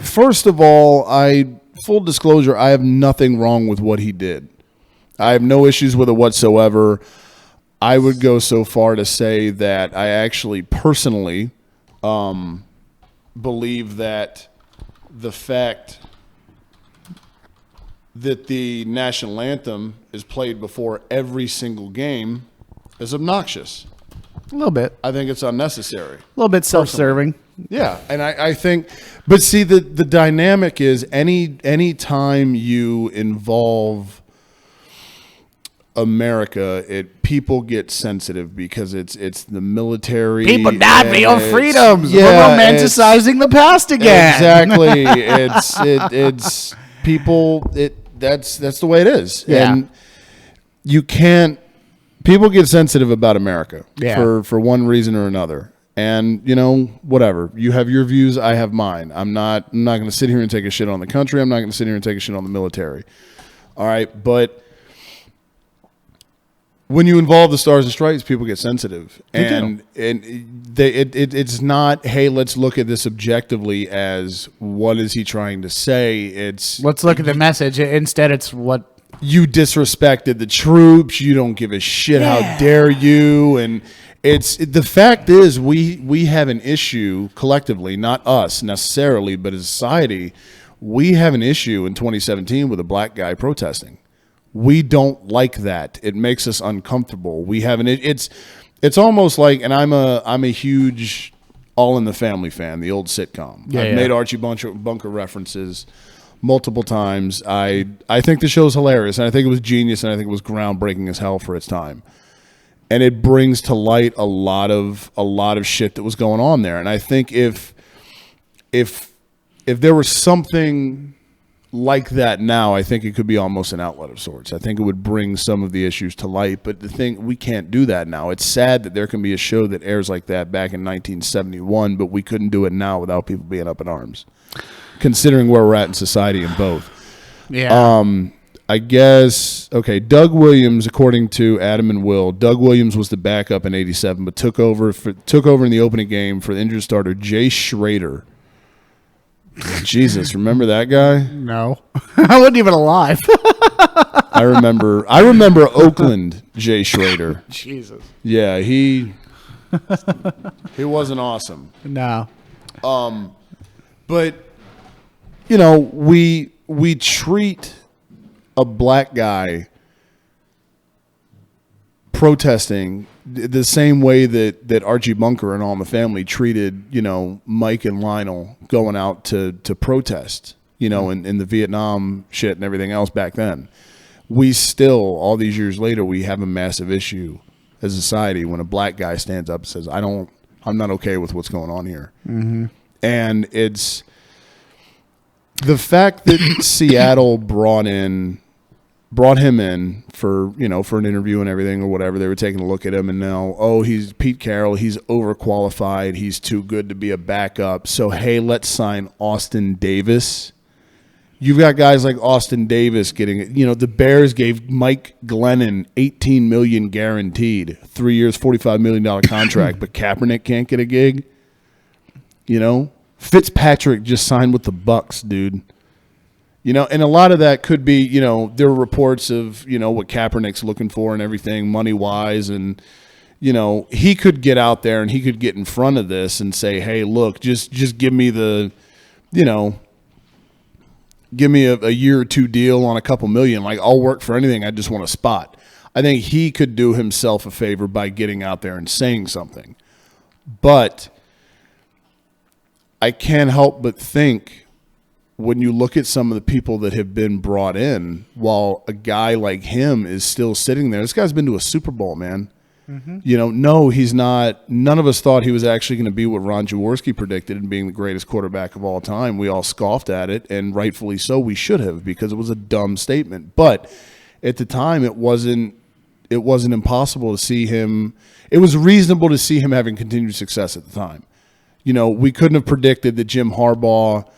first of all, full disclosure, I have nothing wrong with what he did. I have no issues with it whatsoever. I would go so far to say that I actually personally believe that the fact that the national anthem is played before every single game is obnoxious. A little bit. I think it's unnecessary. A little bit self-serving. Yeah, and I think, but see, the dynamic is any time you involve America, people get sensitive because it's the military. People died for your it's- freedoms. Yeah, We're romanticizing the past again. exactly. It's people. That's the way it is. Yeah. And you can't. People get sensitive about America for one reason or another. And whatever. You have your views. I have mine. I'm not going to sit here and take a shit on the country. I'm not going to sit here and take a shit on the military. All right, but when you involve the Stars and Stripes, people get sensitive, and it's not, hey, let's look at this objectively as what is he trying to say. It's Let's look at the message. Instead, it's what. You disrespected the troops. You don't give a shit. How dare you? And the fact is we have an issue collectively, not us necessarily, but as a society, we have an issue in 2017 with a black guy protesting. We don't like that. It makes us uncomfortable. We have it's almost like, and I'm a huge All in the Family fan, the old sitcom. I've made Archie Bunker references multiple times. I think the show's hilarious, and I think it was genius, and I think it was groundbreaking as hell for its time. And it brings to light a lot of shit that was going on there. And I think if there was something like that now, I think it could be almost an outlet of sorts. I think it would bring some of the issues to light. But the thing, we can't do that now. It's sad that there can be a show that airs like that back in 1971, but we couldn't do it now without people being up in arms, considering where we're at in society in both. Yeah. I guess, okay, Doug Williams, according to Adam and Will, Doug Williams was the backup in 87, but took over in the opening game for the injured starter, Jay Schrader. Jesus, remember that guy? No. I wasn't even alive. I remember Oakland Jay Schrader. Jesus. Yeah, he wasn't awesome. No. But we treat a black guy protesting the same way that Archie Bunker and All in the Family treated, Mike and Lionel going out to protest, in the Vietnam shit and everything else back then. We still, all these years later, we have a massive issue as a society when a black guy stands up and says, I'm not okay with what's going on here. Mm-hmm. And it's the fact that Seattle brought him in for an interview and everything or whatever. They were taking a look at him, and now, he's Pete Carroll. He's overqualified. He's too good to be a backup. So, hey, let's sign Austin Davis. You've got guys like Austin Davis getting it. The Bears gave Mike Glennon $18 million guaranteed, 3 years, $45 million contract, but Kaepernick can't get a gig. Fitzpatrick just signed with the Bucks, dude. And a lot of that could be, there were reports of, what Kaepernick's looking for and everything money-wise. And, he could get out there and he could get in front of this and say, hey, look, just give me the, give me a year or two deal on a couple million. Like, I'll work for anything. I just want a spot. I think he could do himself a favor by getting out there and saying something. But I can't help but think, when you look at some of the people that have been brought in, while a guy like him is still sitting there, this guy's been to a Super Bowl, man. Mm-hmm. No, he's not. None of us thought he was actually going to be what Ron Jaworski predicted and being the greatest quarterback of all time. We all scoffed at it, and rightfully so. We should have, because it was a dumb statement. But at the time, it wasn't it wasn't impossible to see him. It was reasonable to see him having continued success at the time. You know, we couldn't have predicted that Jim Harbaugh,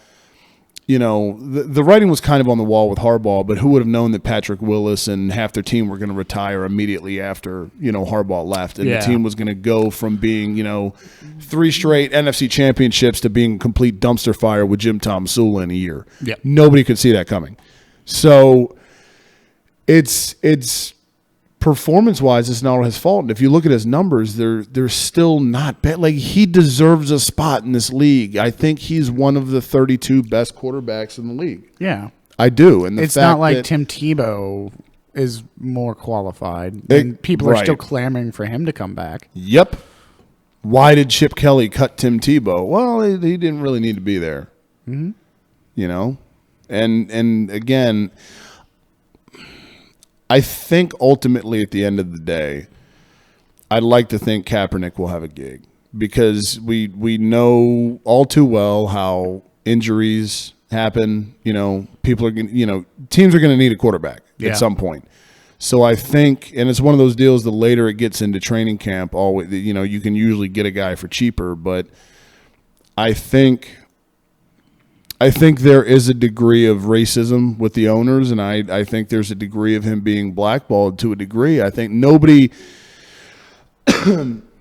you know, the writing was kind of on the wall with Harbaugh, but who would have known that Patrick Willis and half their team were going to retire immediately after, you know, Harbaugh left. And the team was going to go from being, you know, 3 straight NFC championships to being complete dumpster fire with Jim Tomsula in a year. Yep. Nobody could see that coming. So it's performance-wise, it's not his fault. And if you look at his numbers, they're still not bad. Like, he deserves a spot in this league. I think he's one of the 32 best quarterbacks in the league. Yeah. I do. And it's not like Tim Tebow is more qualified. And people are still clamoring for him to come back. Yep. Why did Chip Kelly cut Tim Tebow? Well, he didn't really need to be there. Mm-hmm. You know? And again, I think ultimately at the end of the day, I'd like to think Kaepernick will have a gig because we know all too well how injuries happen. You know, people are going, you know, teams are going to need a quarterback at some point. So I think, and it's one of those deals, the later it gets into training camp, always, you know, you can usually get a guy for cheaper, but I think there is a degree of racism with the owners, and I think there's a degree of him being blackballed to a degree. I think nobody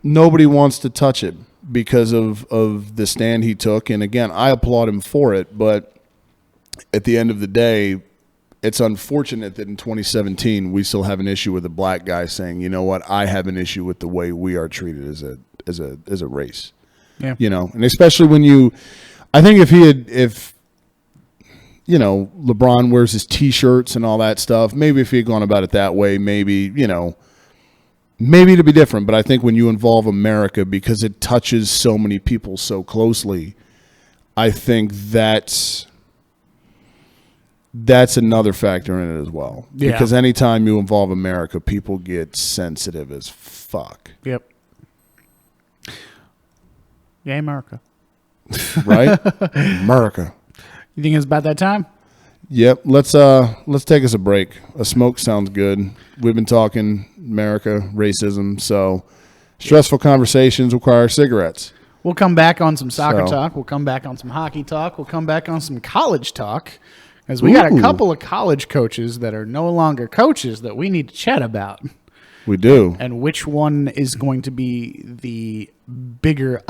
wants to touch it because of the stand he took. And again, I applaud him for it, but at the end of the day, it's unfortunate that in 2017 we still have an issue with a black guy saying, you know what, I have an issue with the way we are treated as a race. Yeah. You know, and especially when I think if you know, LeBron wears his T-shirts and all that stuff, maybe if he had gone about it that way, maybe, you know, maybe it'd be different. But I think when you involve America, because it touches so many people so closely, I think that's another factor in it as well. Yeah. Because anytime you involve America, people get sensitive as fuck. Yep. Yeah, America. Right? America. You think it's about that time? Yep. Let's take us a break. A smoke sounds good. We've been talking America, racism, so stressful conversations require cigarettes. We'll come back on some soccer talk. We'll come back on some hockey talk. We'll come back on some college talk. Because we got a couple of college coaches that are no longer coaches that we need to chat about. We do. And which one is going to be the bigger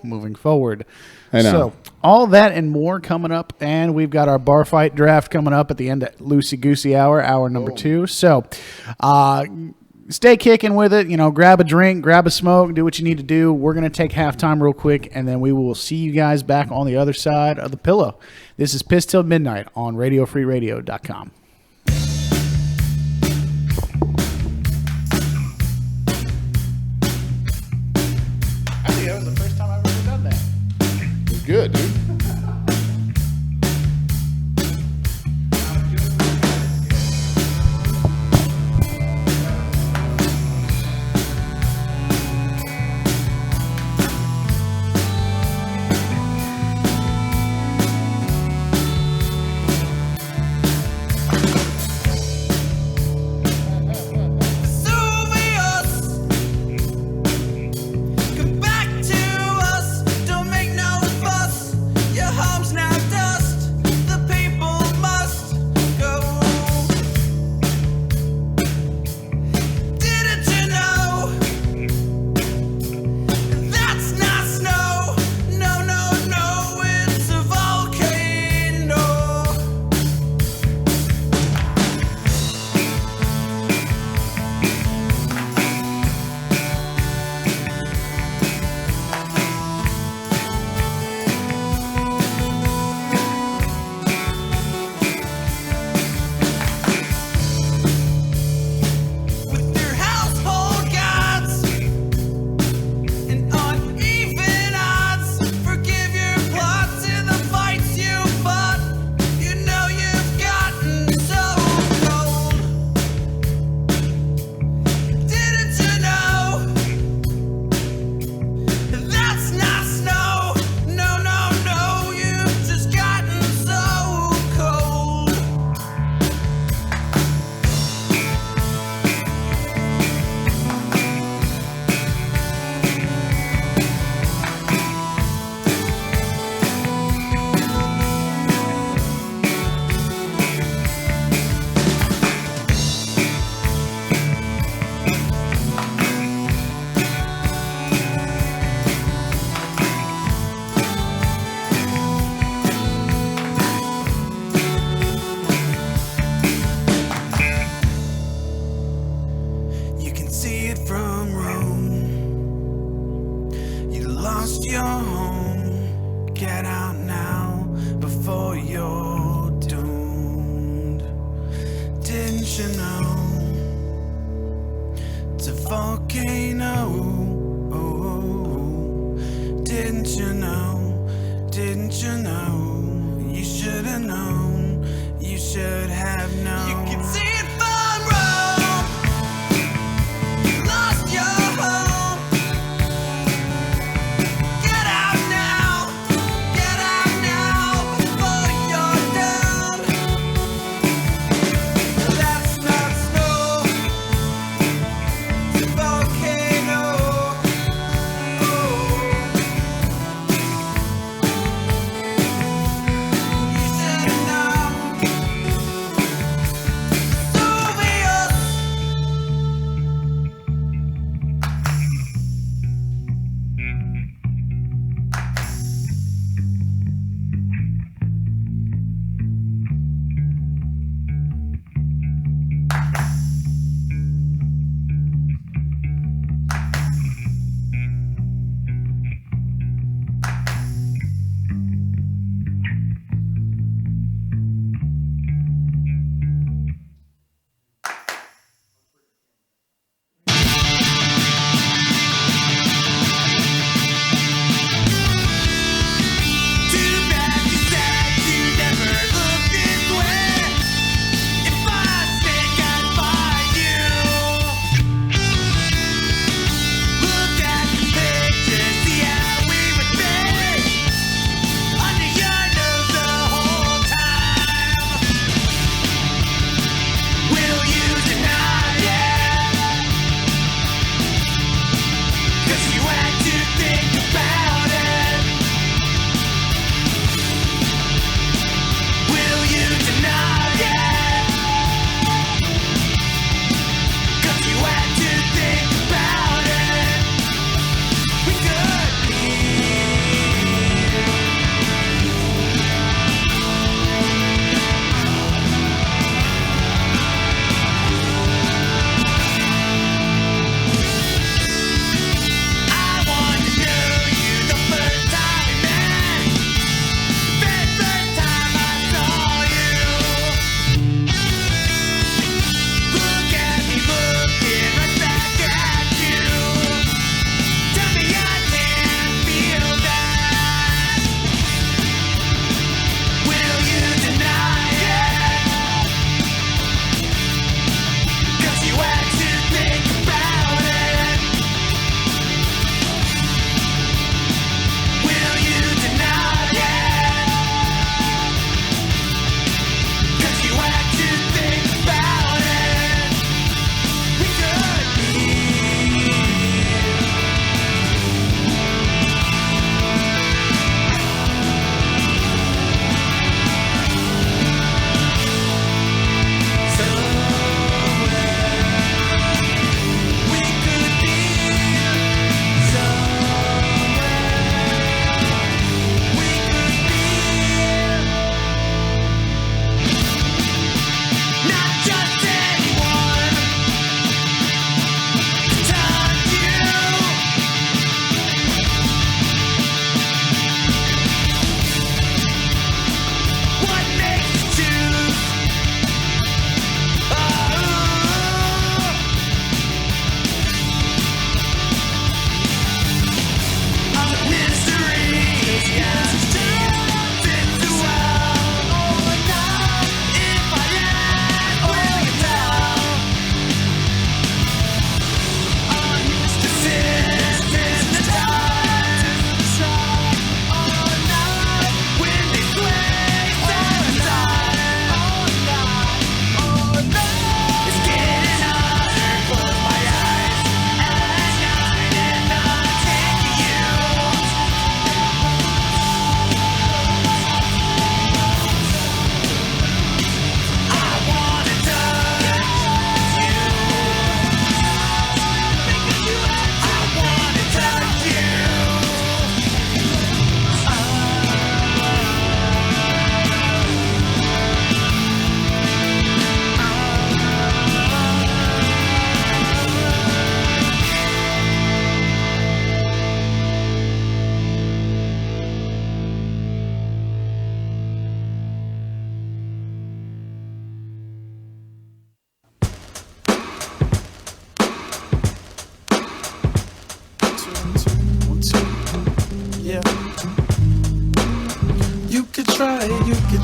moving forward. I know. So all that and more coming up. And we've got our bar fight draft coming up at the end of Loosey Goosey hour number 2. So stay kicking with it. You know, grab a drink, grab a smoke, do what you need to do. We're going to take halftime real quick, and then we will see you guys back on the other side of the pillow. This is PIST Til Midnight on RadioFreeRadio.com. I think that was the first time I've ever done that. It's good, dude. see it from Rome. You lost your home. Get out now before you're doomed. Didn't you know it's a volcano? Didn't you know? Didn't you know? You should have known. You should have known. You can see it from Rome. You lost your home. Get out now. Get out now before you're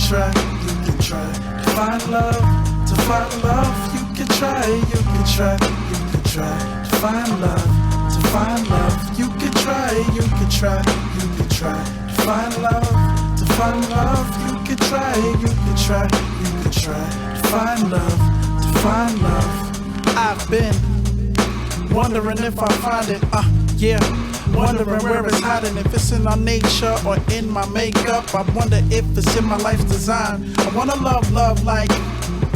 try, you can try to find love, to find love. You can try, you can try, you can try to find love, to find love. You can try, you can try, you can try to find love, to find love. You can try, you can try, you can try to find love, to find love. I've been wondering if I find it, yeah. Wondering where it's hiding, if it's in our nature or in my makeup. I wonder if it's in my life's design. I wanna love like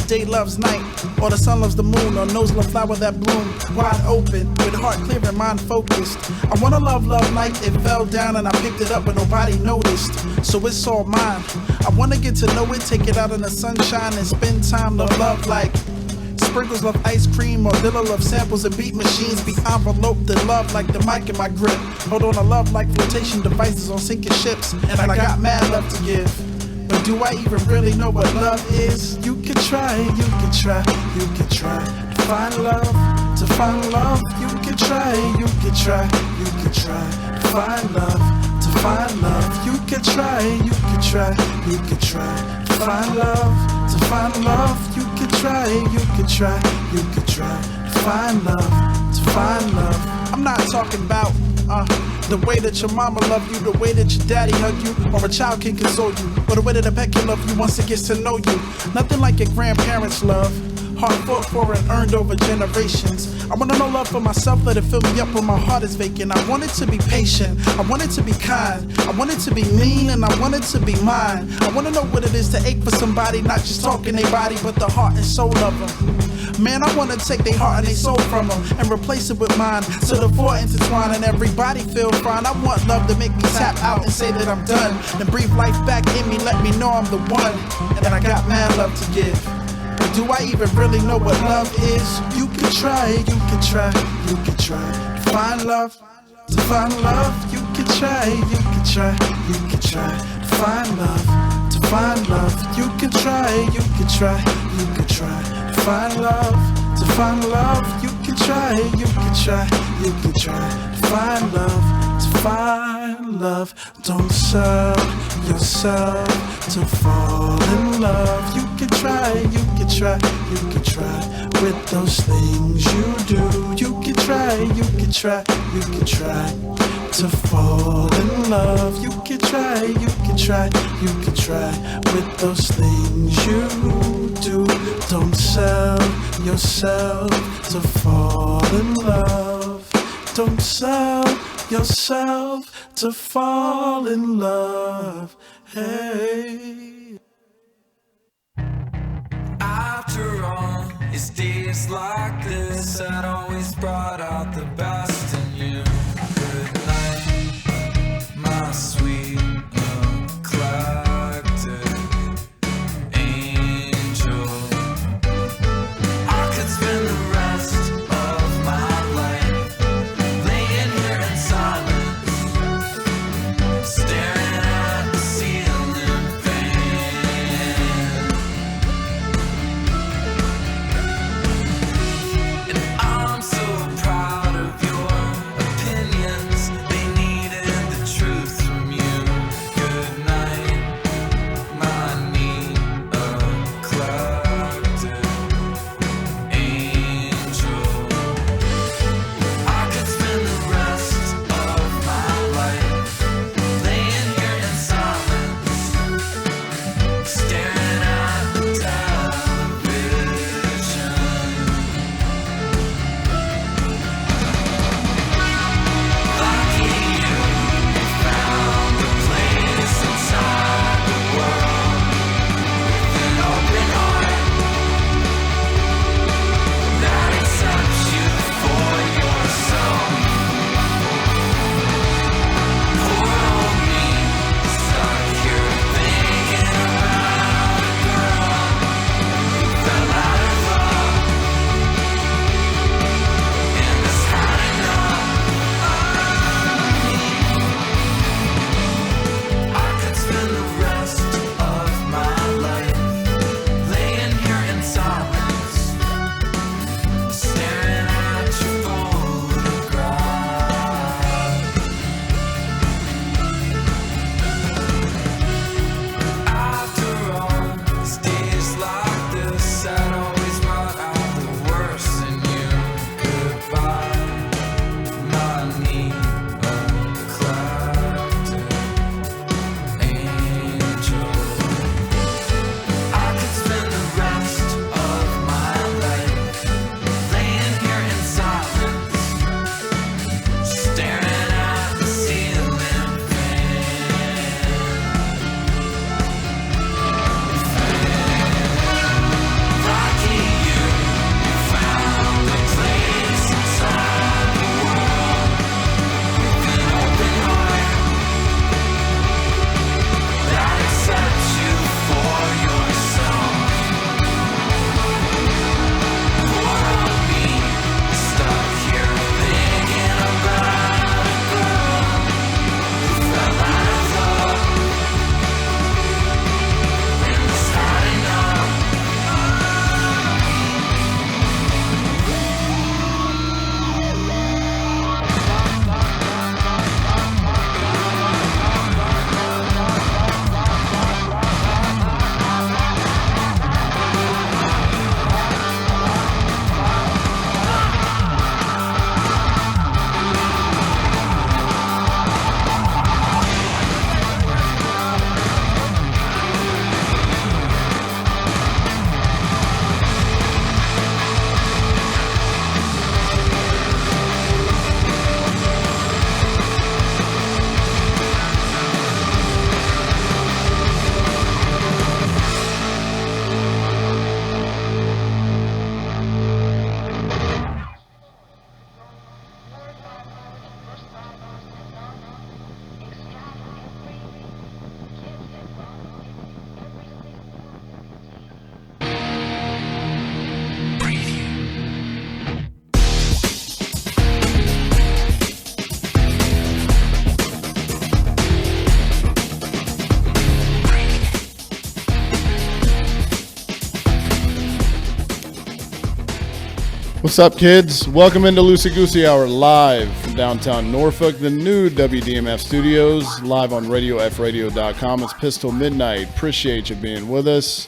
day loves night, or the sun loves the moon, or knows the flower that bloom. Wide open, with heart clear and mind focused. I wanna love like it fell down and I picked it up but nobody noticed. So it's all mine. I wanna get to know it, take it out in the sunshine and spend time to love like sprinkles of ice cream or little of samples and beat machines. Be enveloped in love like the mic in my grip. Hold on to love like flotation devices on sinking ships. And I got mad love to give. But do I even really know what love is? You can try, you can try, you can try to find love, to find love. You can try, you can try, you can try to find love, to find love. You can try, you can try, you can try to find love, to find love. You can try, you can try, you can try to find love, to find love. I'm not talking about the way that your mama love you, the way that your daddy hug you, or a child can console you, or the way that a pet can love you once it gets to know you. Nothing like your grandparents' love, hard fought for and earned over generations. I wanna know love for myself, let it fill me up when my heart is vacant. I want it to be patient, I want it to be kind, I want it to be mean, and I want it to be mine. I wanna know what it is to ache for somebody, not just talking their body, but the heart and soul of them. Man, I wanna take their heart and their soul from them and replace it with mine, so the four intertwine and everybody feel fine. I want love to make me tap out and say that I'm done, and breathe life back in me, let me know I'm the one. And I got mad love to give. But do I even really know what love is? You can try, you can try, you can try to find love, to find love. You can try, you can try, you can try to find love, to find love. You can try, you can try, you can try to find love, to find love. You can try, you can try, you can try to find love, to find love. Don't sell yourself to fall in love. You can try, you can try, you can try with those things you do. You can try, you can try, you can try to fall in love. You can try, you can try, you can try with those things you do. Don't sell yourself to fall in love. Don't sell yourself to fall in love. Hey. After all, it's days like this that always brought out the best in you. Good night, my sweet neglected angel. I could spend the rest of my life laying here in silence, staring at the ceiling fan. And I'm so proud of you. What's up, kids? Welcome into Loosey Goosey Hour live from downtown Norfolk, the new WDMF studios, live on RadioFradio.com. It's PIST Til Midnight. Appreciate you being with us.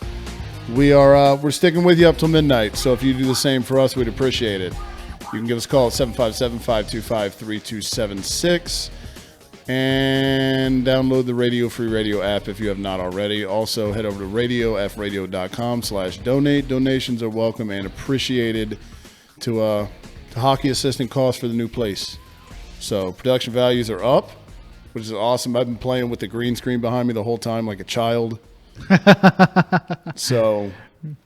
We're sticking with you up till midnight, so if you do the same for us, we'd appreciate it. You can give us a call at 757-525-3276 and download the Radio Free Radio app if you have not already. Also, head over to RadioFradio.com/donate. Donations are welcome and appreciated to hockey assistant costs for the new place. So production values are up, which is awesome. I've been playing with the green screen behind me the whole time like a child. So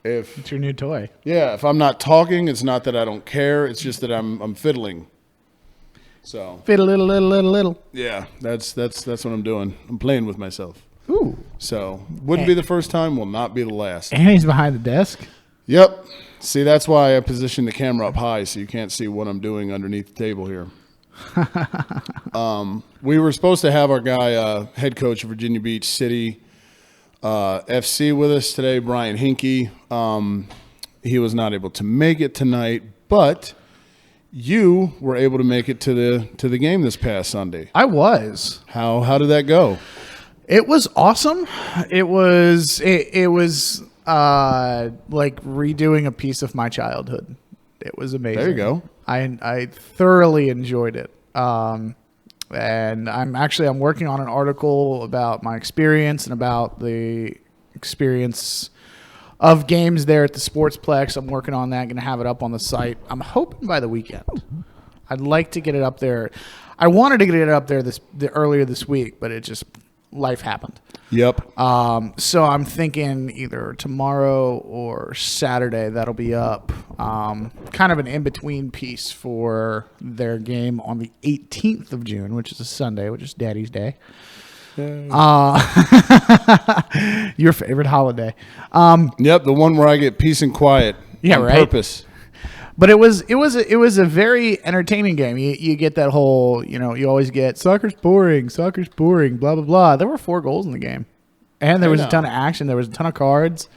It's your new toy. Yeah, if I'm not talking, it's not that I don't care. It's just that I'm fiddling. So Fiddle little. yeah, that's what I'm doing. I'm playing with myself. Ooh. So wouldn't be the first time, will not be the last. And he's behind the desk. Yep. See, that's why I positioned the camera up high so you can't see what I'm doing underneath the table here. We were supposed to have our guy, head coach of Virginia Beach City FC with us today, Brian Hinkie. He was not able to make it tonight, but you were able to make it to the game this past Sunday. I was. How did that go? It was awesome. It was like redoing a piece of my childhood. It was amazing. There you go. I thoroughly enjoyed it. And I'm working on an article about my experience and about the experience of games there at the Sportsplex. I'm working on that. Going to have it up on the site. I'm hoping by the weekend. I'd like to get it up there. I wanted to get it up there earlier this week, but it just life happened. Yep. So I'm thinking either tomorrow or Saturday that'll be up. Kind of an in-between piece for their game on the 18th of June, which is a Sunday, which is Daddy's Day. Your favorite holiday. Yep, the one where I get peace and quiet on purpose. But it was a very entertaining game. You get that whole, you always get soccer's boring, blah, blah, blah. There were 4 goals in the game. And there was a ton of action. There was a ton of cards,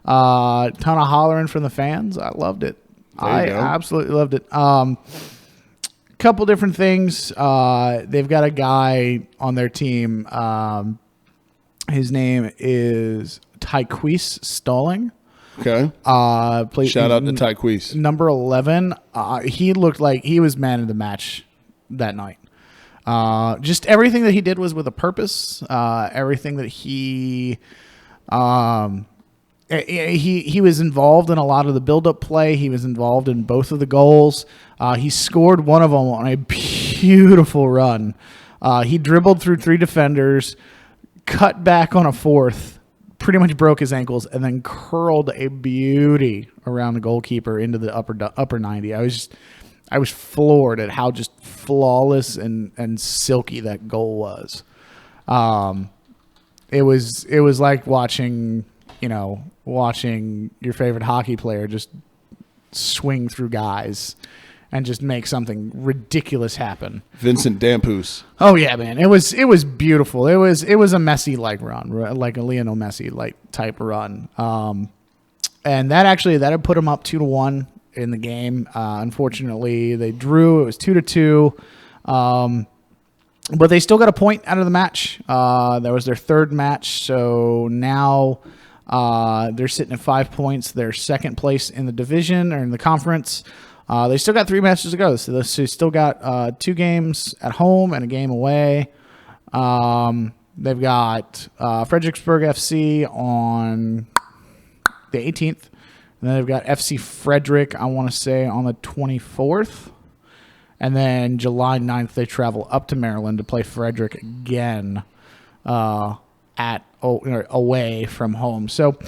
a ton of hollering from the fans. I loved it. I absolutely loved it. Couple different things. They've got a guy on their team. His name is Tyquise Stalling. Okay. Shout out to Tyquise. Number 11. He looked like he was man of the match that night. Just everything that he did was with a purpose. Everything that he was involved in a lot of the build-up play. He was involved in both of the goals. He scored one of them on a beautiful run. He dribbled through 3 defenders, cut back on a 4th, pretty much broke his ankles, and then curled a beauty around the goalkeeper into the upper 90. I was floored at how just flawless and silky that goal was. It was like watching your favorite hockey player just swing through guys and just make something ridiculous happen. Vincent Damphousse. Oh yeah, man. It was beautiful. It was a Messi like run, like a Lionel Messi like type run. And that had put him up 2-1 in the game. Unfortunately, they drew. It was 2-2. But they still got a point out of the match. That was their 3rd match. So now they're sitting at 5 points. They're 2nd place in the division or in the conference. They still got 3 matches to go. So they still got 2 games at home and a game away. They've got Fredericksburg FC on the 18th. And then they've got FC Frederick, I want to say, on the 24th. And then July 9th, they travel up to Maryland to play Frederick again away from home. So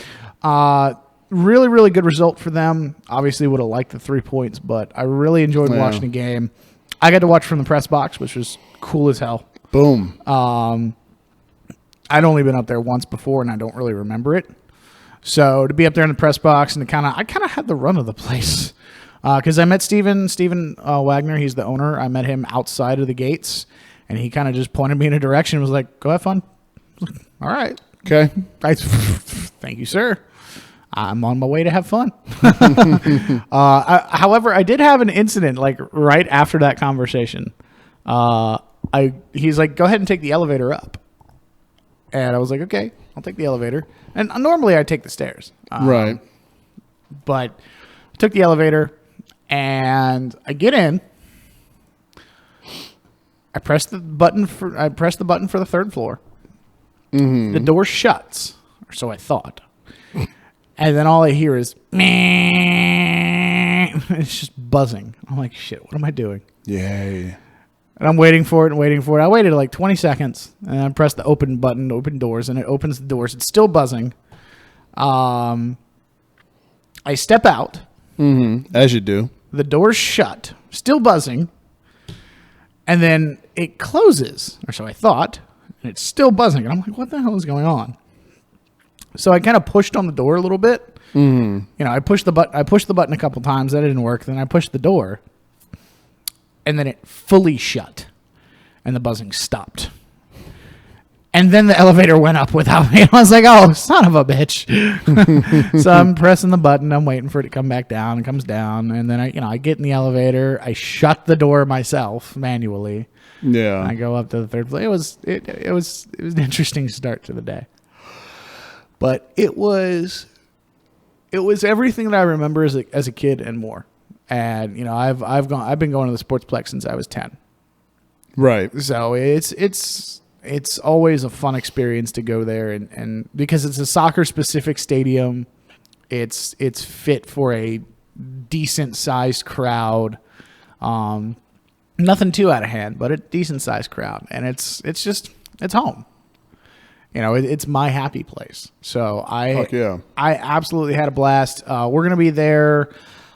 really, really good result for them. Obviously would have liked the 3 points, but I really enjoyed watching the game. I got to watch from the press box, which was cool as hell. Boom. I'd only been up there once before, and I don't really remember it. So to be up there in the press box and I kind of had the run of the place because I met Steven Wagner. He's the owner. I met him outside of the gates, and he kind of just pointed me in a direction and was like, "Go have fun." All right. Okay. Thank you, sir. I'm on my way to have fun. However, I did have an incident like right after that conversation. He's like, go ahead and take the elevator up. And I was like, okay, I'll take the elevator. And normally I take the stairs. Right. But I took the elevator and I get in. I press the button for the third floor. Mm-hmm. The door shuts, or so I thought. And then all I hear is meh. It's just buzzing. I'm like, shit, what am I doing? Yay. And I'm waiting for it. I waited like 20 seconds, and I pressed the open button, open doors, and it opens the doors. It's still buzzing. I step out. Mm-hmm. As you do. The door's shut, still buzzing. And then it closes, or so I thought, and it's still buzzing. And I'm like, what the hell is going on? So I kind of pushed on the door a little bit. Mm-hmm. You know, I pushed the button a couple times. That didn't work. Then I pushed the door. And then it fully shut. And the buzzing stopped. And then the elevator went up without me. I was like, oh, son of a bitch. So I'm pressing the button. I'm waiting for it to come back down. It comes down. And then I get in the elevator. I shut the door myself manually. Yeah. I go up to the third floor. It was an interesting start to the day. But it was everything that I remember as a kid and more. And you know, I've been going to the Sportsplex since I was 10. Right. So it's always a fun experience to go there, and because it's a soccer specific stadium, it's fit for a decent sized crowd. Nothing too out of hand, but a decent sized crowd, and it's home. You know, it's my happy place. So I absolutely had a blast. We're going to be there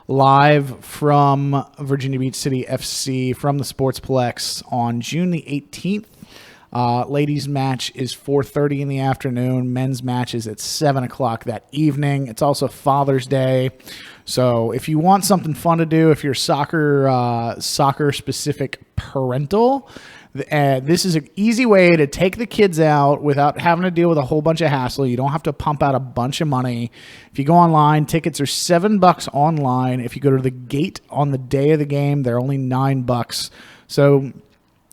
live from Virginia Beach City FC from the Sportsplex on June the 18th. Ladies' match is 4:30 in the afternoon. Men's match is at 7 o'clock that evening. It's also Father's Day. So if you want something fun to do, if you're soccer-specific parental, this is an easy way to take the kids out without having to deal with a whole bunch of hassle. You don't have to pump out a bunch of money. If you go online, tickets are $7 online. If you go to the gate on the day of the game, they're only $9. So,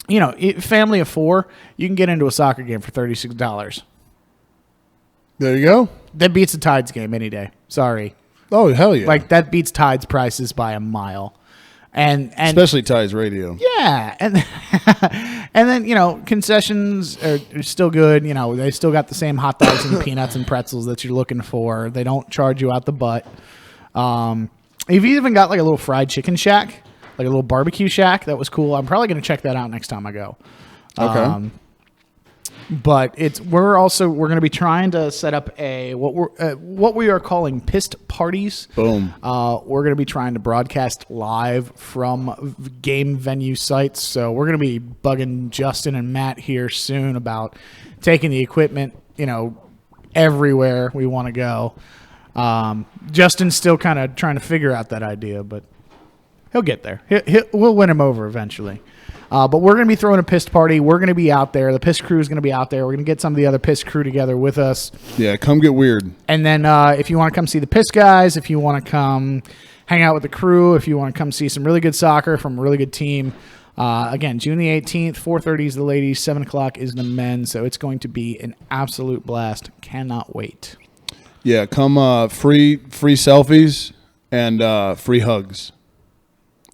you know, family of four, you can get into a soccer game for $36. There you go. That beats the Tides game any day. Sorry. Oh, hell yeah. Like, that beats Tides prices by a mile. And especially Tides Radio. Yeah. And then, you know, concessions are still good. You know, they still got the same hot dogs and peanuts and pretzels that you're looking for. They don't charge you out the butt. You've even got like a little fried chicken shack, like a little barbecue shack. That was cool. I'm probably going to check that out next time I go. Okay. But we're going to be trying to set up what we are calling PIST parties. Boom. We're going to be trying to broadcast live from game venue sites. So we're going to be bugging Justin and Matt here soon about taking the equipment, you know, everywhere we want to go. Justin's still kind of trying to figure out that idea, but he'll get there. We'll win him over eventually. But we're going to be throwing a PIST party. We're going to be out there. The PIST crew is going to be out there. We're going to get some of the other PIST crew together with us. Yeah, come get weird. And then if you want to come see the PIST guys, if you want to come hang out with the crew, if you want to come see some really good soccer from a really good team, again, June the 18th, 4:30 is the ladies, 7 o'clock is the men. So it's going to be an absolute blast. Cannot wait. Yeah, come free selfies and free hugs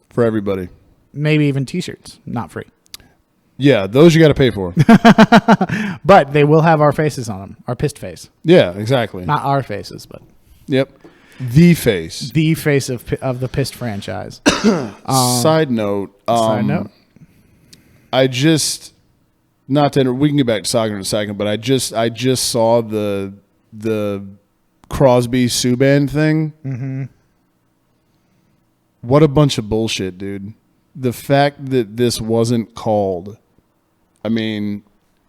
for everybody. Maybe even T-shirts, not free. Yeah, those you got to pay for. But they will have our faces on them, our PIST face. Yeah, exactly. Not our faces, but yep, the face of the PIST franchise. Side note. I just we can get back to soccer in a second, but I just saw the Crosby Subban thing. Mm-hmm. What a bunch of bullshit, dude. The fact that this wasn't called, I mean,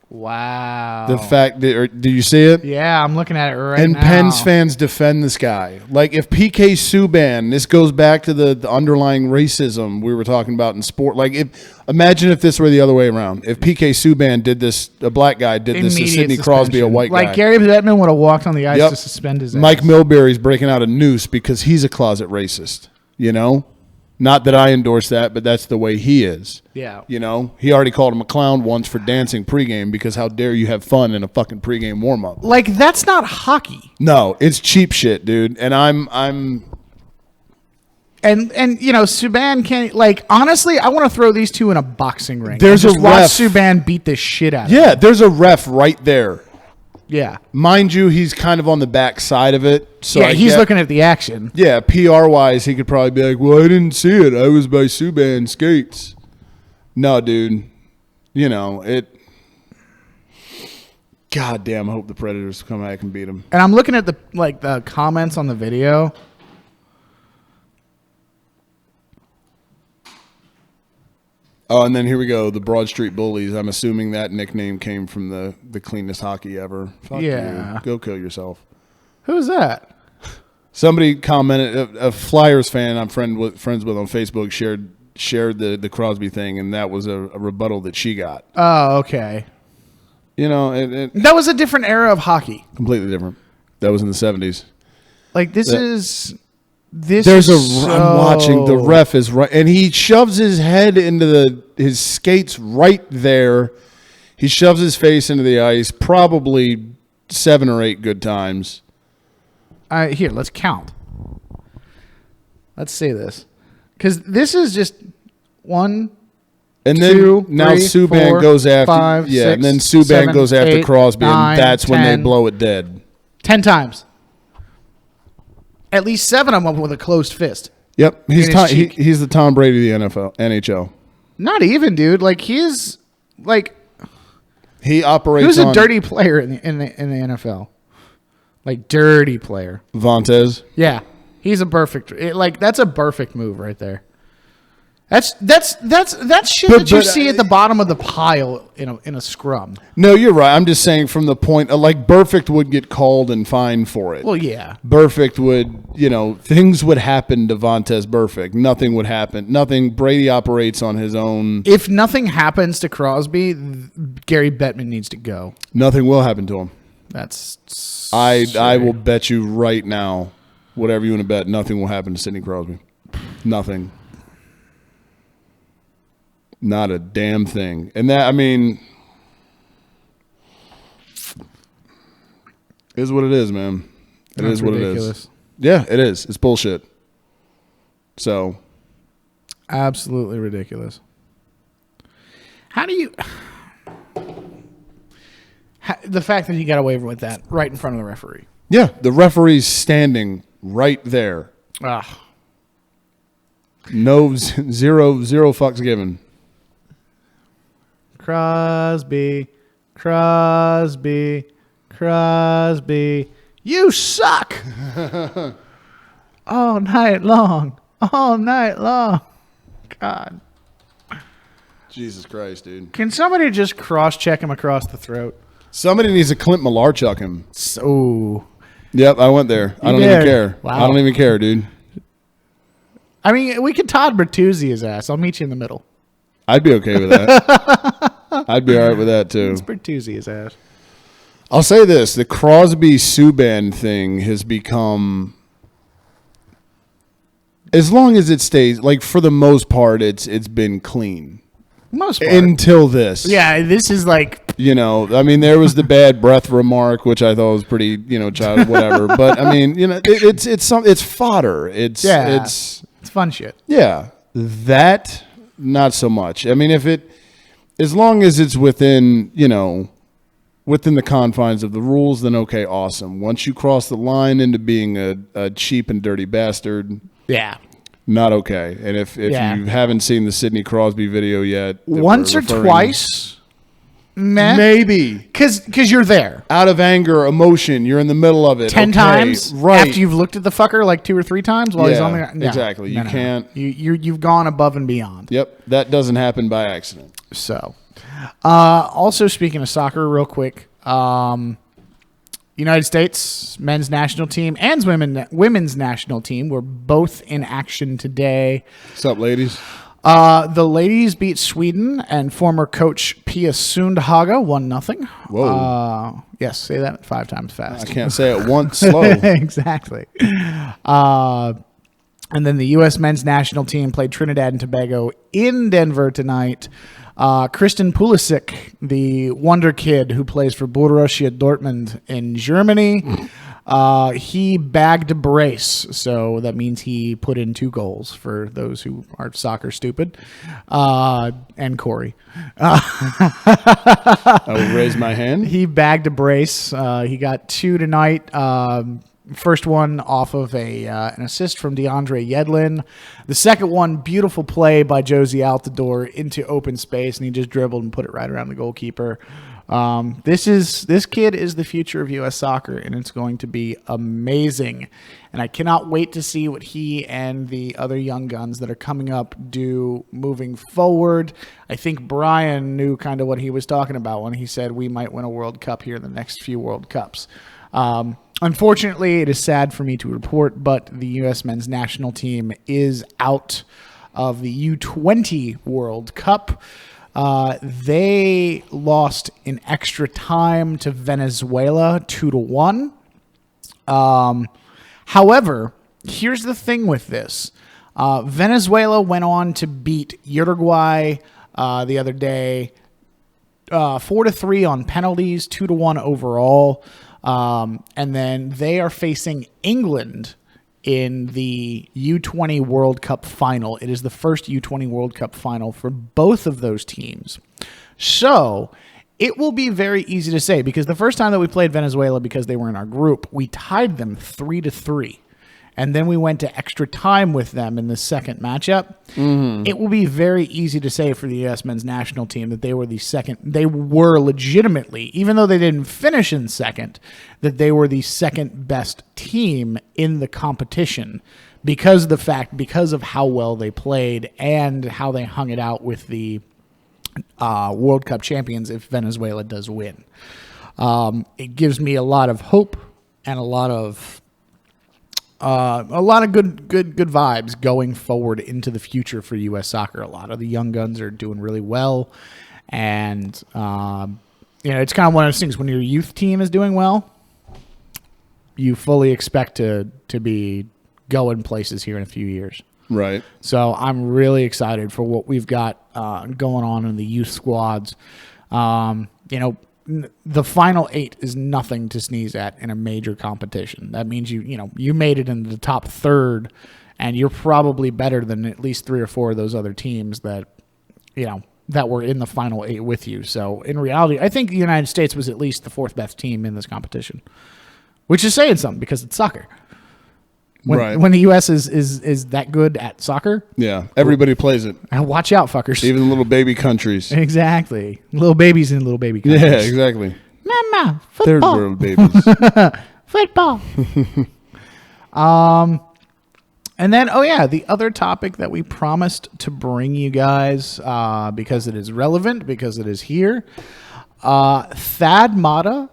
Wow. The fact that, do you see it? Yeah, I'm looking at it right And now. Pens fans defend this guy. Like, if PK Subban, this goes back to the underlying racism we were talking about in sport. Like, imagine if this were the other way around. If PK Subban did this, a black guy did this to Immediate Sidney Crosby, a suspension. white guy. Like Gary Bettman would have walked on the ice Yep. to suspend his ass. Mike Milbury's breaking out a noose because he's a closet racist, you know? Not that I endorse that, but that's the way he is. Yeah. You know? He already called him a clown once for dancing pregame because how dare you have fun in a fucking pregame warm-up. Like, that's not hockey. No, it's cheap shit, dude. And I'm And you know, Subban can't, like, honestly, I want to throw these two in a boxing ring. There's and just a watch ref. Subban beat the shit out of yeah, him. there's a ref right there. Yeah. Mind you, he's kind of on the back side of it. So Yeah, I he's get- looking at the action. Yeah, PR-wise, he could probably be like, well, I didn't see it. I was by Subban skates. No, dude. You know, it... God damn, I hope the Predators come back and beat him. And I'm looking at the comments on the video. Oh, and then here we go, the Broad Street Bullies. I'm assuming that nickname came from the cleanest hockey ever. Fuck Yeah. you. Go kill yourself. Who's that? Somebody commented, a Flyers fan I'm friends with on Facebook shared the Crosby thing, and that was a rebuttal that she got. Oh, okay. You know, it That was a different era of hockey. completely different. That was in the 70s. Like, this That- is I'm watching, the ref is right, and he shoves his head into his skates right there. He shoves his face into the ice probably 7 or 8 good times. Here, let's count. Let's say this. Because this is just 1, And then 2, now 3, Subban 4, goes after 5, yeah, 6, and then Subban 7, goes after 8, Crosby, 9, and that's when they 10. blow it dead. 10 times. At least 7 of them with a closed fist. Yep, he's In his cheek. he's the Tom Brady of the NHL. Not even, dude. Like, he's like, He operates. who's a on dirty player in the NFL? Like, dirty player. Vontaze. Yeah, he's a perfect. That's a perfect move right there. That's shit that you but, see at the bottom of the pile in a scrum. No, you're right. I'm just saying from the point like Burfict would get called and fined for it. Well, yeah. Burfict would, things would happen to Vontaze Burfict. Nothing would happen. Nothing. Brady operates on his own. If nothing happens to Crosby, Gary Bettman needs to go. Nothing will happen to him. That's I will bet you right now, whatever you want to bet, nothing will happen to Sidney Crosby. Nothing. Not a damn thing. And that, I mean, is what it is, man. It That's is what ridiculous. it is. Yeah, it is. It's bullshit. So, Absolutely ridiculous. How do you... the fact that he got away with that right in front of the referee. yeah, the referee's standing right there. Ah, No, zero fucks given. Crosby, you suck. All night long. God. Jesus Christ, dude. Can somebody just cross-check him across the throat? Somebody needs to Clint Malarchuk him. So, Yep, I went there. I don't did? even care. Wow. I don't even care, dude. I mean, we could Todd Bertuzzi his ass. I'll meet you in the middle. I'd be okay with that. I'd be all right with that, too. It's Bertuzzi his ass. I'll say this. The Crosby-Subban thing has become... As long as it stays, like, for the most part, it's been clean. Most part. Until this. Yeah, this is like... You know, I mean, there was the bad breath remark, which I thought was pretty, child, whatever. But, I mean, it's fodder. It's fun shit. Yeah, that not so much. I mean, as long as it's within the confines of the rules, then okay, awesome. Once you cross the line into being a cheap and dirty bastard, Yeah. not okay. And if Yeah. you haven't seen the Sidney Crosby video yet, that Once we're or referring- twice, meh. maybe Because you're there. out of anger, emotion, you're in the middle of it 10 okay, times right? after you've looked at the fucker like 2 or 3 times while he's Yeah, on there. No, exactly. You can't- You've gone above and beyond. Yep, that doesn't happen by accident. So Also, speaking of soccer, real quick, United States men's national team and women's national team were both in action today. What's up, ladies? The ladies beat Sweden, and former coach Pia Sundhage won 0-0. Whoa. Yes, say that 5 times fast. I can't say it once slow. Exactly. And then the U.S. men's national team played Trinidad and Tobago in Denver tonight. Kristen Pulisic, the wonder kid who plays for Borussia Dortmund in Germany, he bagged a brace. So that means he put in 2 goals for those who are soccer stupid. And Corey. I will raise my hand. He bagged a brace. He got 2 tonight. First one off of an assist from DeAndre Yedlin. The second one, beautiful play by Josie Altidore into open space, and he just dribbled and put it right around the goalkeeper. This kid is the future of U.S. soccer, and it's going to be amazing. And I cannot wait to see what he and the other young guns that are coming up do moving forward. I think Brian knew kind of what he was talking about when he said we might win a World Cup here in the next few World Cups. Unfortunately, it is sad for me to report, but the U.S. men's national team is out of the U20 World Cup. They lost in extra time to Venezuela 2-1. However, here's the thing with this. Venezuela went on to beat Uruguay the other day 4-3 on penalties, 2-1 overall. And then they are facing England in the U20 World Cup final. It is the first U20 World Cup final for both of those teams. So it will be very easy to say, because the first time that we played Venezuela, because they were in our group, we tied them 3-3. And then we went to extra time with them in the second matchup. Mm-hmm. It will be very easy to say for the U.S. men's national team that they were legitimately, even though they didn't finish in second, that they were the second best team in the competition because of how well they played and how they hung it out with the World Cup champions if Venezuela does win. It gives me a lot of hope and a lot of good vibes going forward into the future for U.S. soccer. A lot of the young guns are doing really well, and it's kind of one of those things when your youth team is doing well, you fully expect to be going places here in a few years. Right. So I'm really excited for what we've got going on in the youth squads. The final 8 is nothing to sneeze at in a major competition. That means you made it into the top third, and you're probably better than at least 3 or 4 of those other teams that were in the final 8 with you. So in reality, I think the United States was at least the 4th best team in this competition, which is saying something because it's soccer. When the U.S. is that good at soccer, yeah, everybody plays it. Watch out, fuckers. Even little baby countries. Exactly, little babies in little baby countries. Yeah, exactly. Mama, Third football. world babies. Football. And then, the other topic that we promised to bring you guys, because it is relevant, because it is here, Thad Matta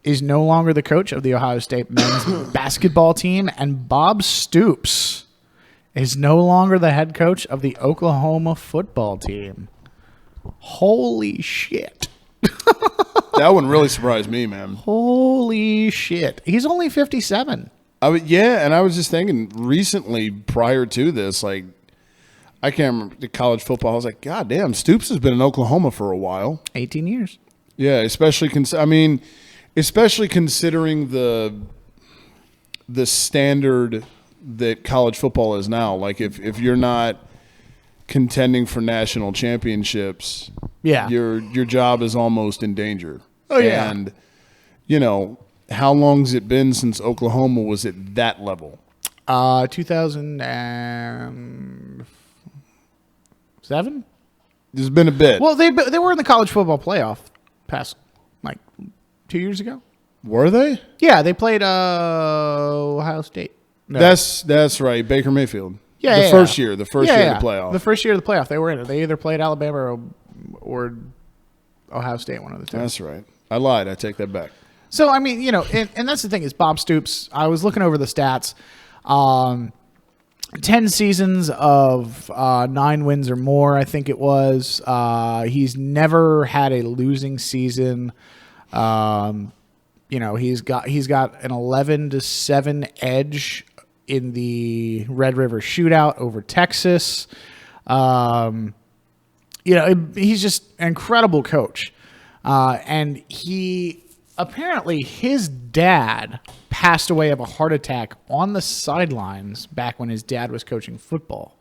is no longer the coach of the Ohio State men's basketball team, and Bob Stoops is no longer the head coach of the Oklahoma football team. Holy shit. That one really surprised me, man. Holy shit. He's only 57. And I was just thinking recently, prior to this, like, I can't remember the college football. I was like, God damn, Stoops has been in Oklahoma for a while. 18 years. Yeah, especially considering the standard that college football is now. Like, if you're not contending for national championships, your job is almost in danger. Oh yeah. And how long's it been since Oklahoma was at that level? 2007. There's been a bit. Well, they were in the college football playoff past 2 years ago. Were they? Yeah, they played Ohio State. No. That's right, Baker Mayfield. Yeah, the first year of the playoff. The first year of the playoff, they were in it. They either played Alabama or Ohio State, one of the two. That's right. I lied. I take that back. So, I mean, and that's the thing is Bob Stoops, I was looking over the stats. 10 seasons of 9 wins or more, I think it was. He's never had a losing season. He's got an 11-7 edge in the Red River Shootout over Texas. He's just an incredible coach. And apparently his dad passed away of a heart attack on the sidelines back when his dad was coaching football.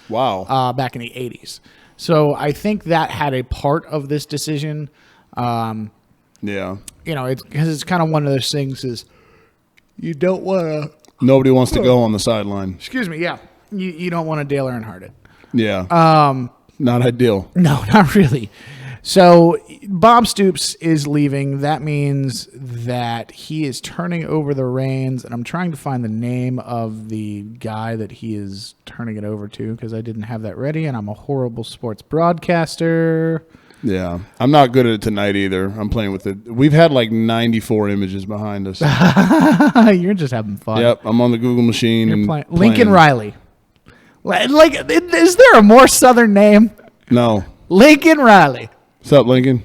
Wow. Back in the 80s. So I think that had a part of this decision. Yeah. It's because it's kind of one of those things is you don't want to. Nobody wants to go on the sideline. Excuse me. Yeah. You don't want to Dale Earnhardt it. Yeah. Not ideal. No, not really. So Bob Stoops is leaving. That means that he is turning over the reins, and I'm trying to find the name of the guy that he is turning it over to because I didn't have that ready, and I'm a horrible sports broadcaster. Yeah. I'm not good at it tonight either. I'm playing with it. We've had like 94 images behind us. You're just having fun. Yep. I'm on the Google machine. You're and playing. Lincoln Riley. Like, is there a more Southern name? No. Lincoln Riley. What's up, Lincoln?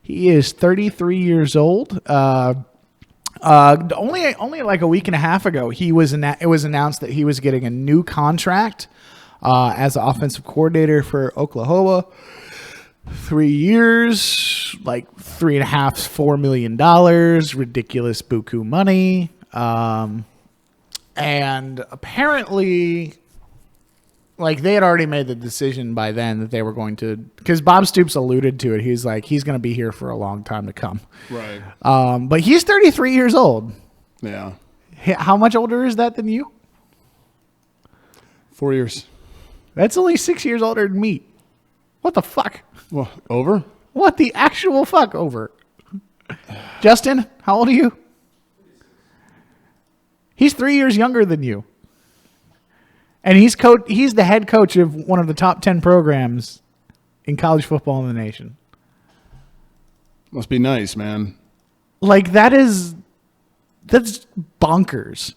He is 33 years old. Only like a week and a half ago, it was announced that he was getting a new contract as the offensive coordinator for Oklahoma. 3 years, like $3.5-4 million, ridiculous buku money. And apparently, like, they had already made the decision by then that they were going to, because Bob Stoops alluded to it. He's like, he's going to be here for a long time to come. Right. But he's 33 years old. Yeah. How much older is that than you? 4 years. That's only 6 years older than me. What the fuck? Well, over? What the actual fuck over? Justin, how old are you? He's 3 years younger than you. And he's the head coach of one of the top 10 programs in college football in the nation. Must be nice, man. Like, that's bonkers.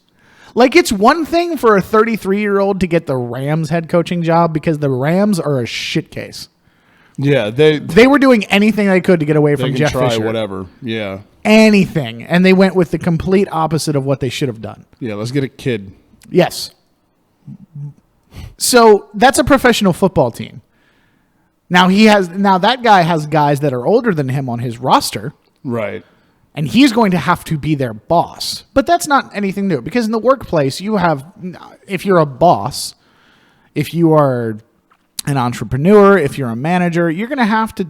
Like, it's one thing for a 33-year-old to get the Rams head coaching job because the Rams are a shit case. Yeah, They were doing anything they could to get away from Jeff try Fisher. Whatever. Yeah. Anything. And they went with the complete opposite of what they should have done. Yeah, let's get a kid. Yes. So that's a professional football team. Now that guy has guys that are older than him on his roster. Right. And he's going to have to be their boss. But that's not anything new. Because in the workplace, if you're a boss, if you are an entrepreneur, if you're a manager, you're going to have to,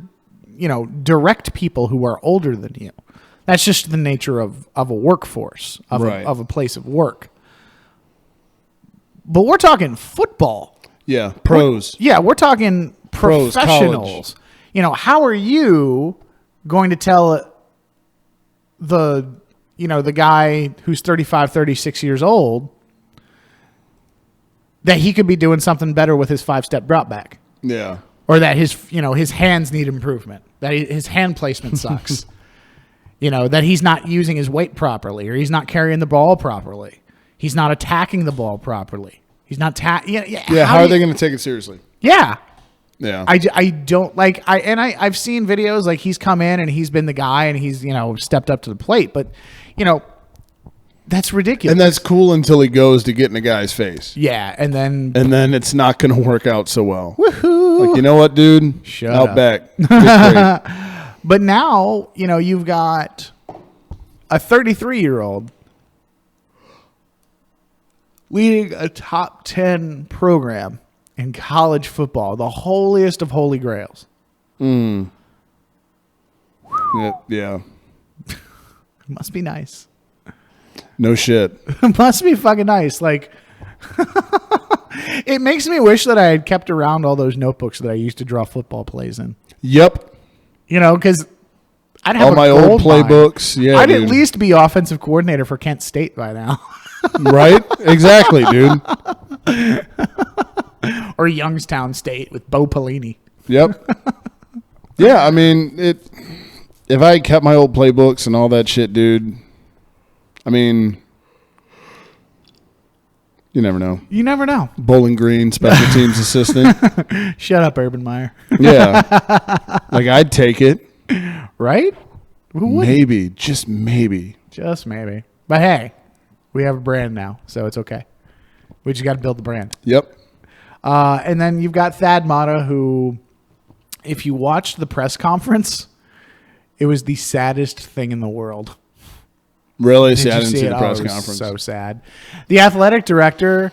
direct people who are older than you. That's just the nature of a workforce, of a place of work. But we're talking football. Yeah, pros. We're talking Pros, professionals. How are you going to tell the guy who's 35, 36 years old that he could be doing something better with his 5-step drop back? Yeah. Or that his hands need improvement, that his hand placement sucks. That he's not using his weight properly, or he's not carrying the ball properly. He's not attacking the ball properly. He's not how are they going to take it seriously? Yeah. Yeah. I don't like I've seen videos like he's come in and he's been the guy and he's stepped up to the plate, but that's ridiculous. And that's cool until he goes to get in a guy's face. Yeah, and then it's not going to work out so well. Woohoo! Like, you know what, dude? Shut up. Outback. But now, you've got a 33-year-old leading a top 10 program in college football, the holiest of holy grails. Yeah. It must be nice. No shit. It must be fucking nice. Like, it makes me wish that I had kept around all those notebooks that I used to draw football plays in. Yep. Because I'd have all my old playbooks. Yeah, I'd at least be offensive coordinator for Kent State by now. Right? Exactly, dude. Or Youngstown State with Bo Pelini. Yep. Yeah, I mean, if I had kept my old playbooks and all that shit, dude, I mean, you never know. You never know. Bowling Green, special teams assistant. Shut up, Urban Meyer. Yeah. Like, I'd take it. Right? Who wouldn't? Maybe. Just maybe. Just maybe. But hey, we have a brand now, so it's okay. We just got to build the brand. Yep. And then you've got Thad Matta, who, if you watched the press conference, it was the saddest thing in the world. Really? Did See, I you didn't see see it? the press Oh, it was conference. so sad. The athletic director,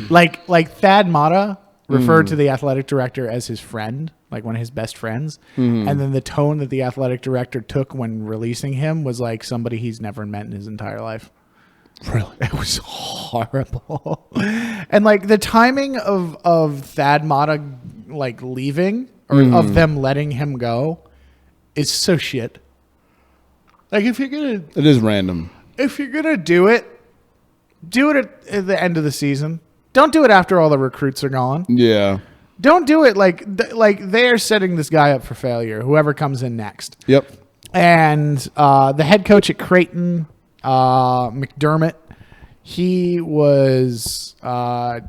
like Thad Matta referred to the athletic director as his friend, like one of his best friends. And then the tone that the athletic director took when releasing him was like somebody he's never met in his entire life. Really? It was horrible. And like the timing of Thad Matta like leaving or of them letting him go is so shit. Like if you're It is random. gonna do it at the end of the season. Don't do it after all the recruits are gone. Yeah. Don't do it like they are setting this guy up for failure. Whoever comes in next. Yep. And the head coach at Creighton, McDermott, he was, I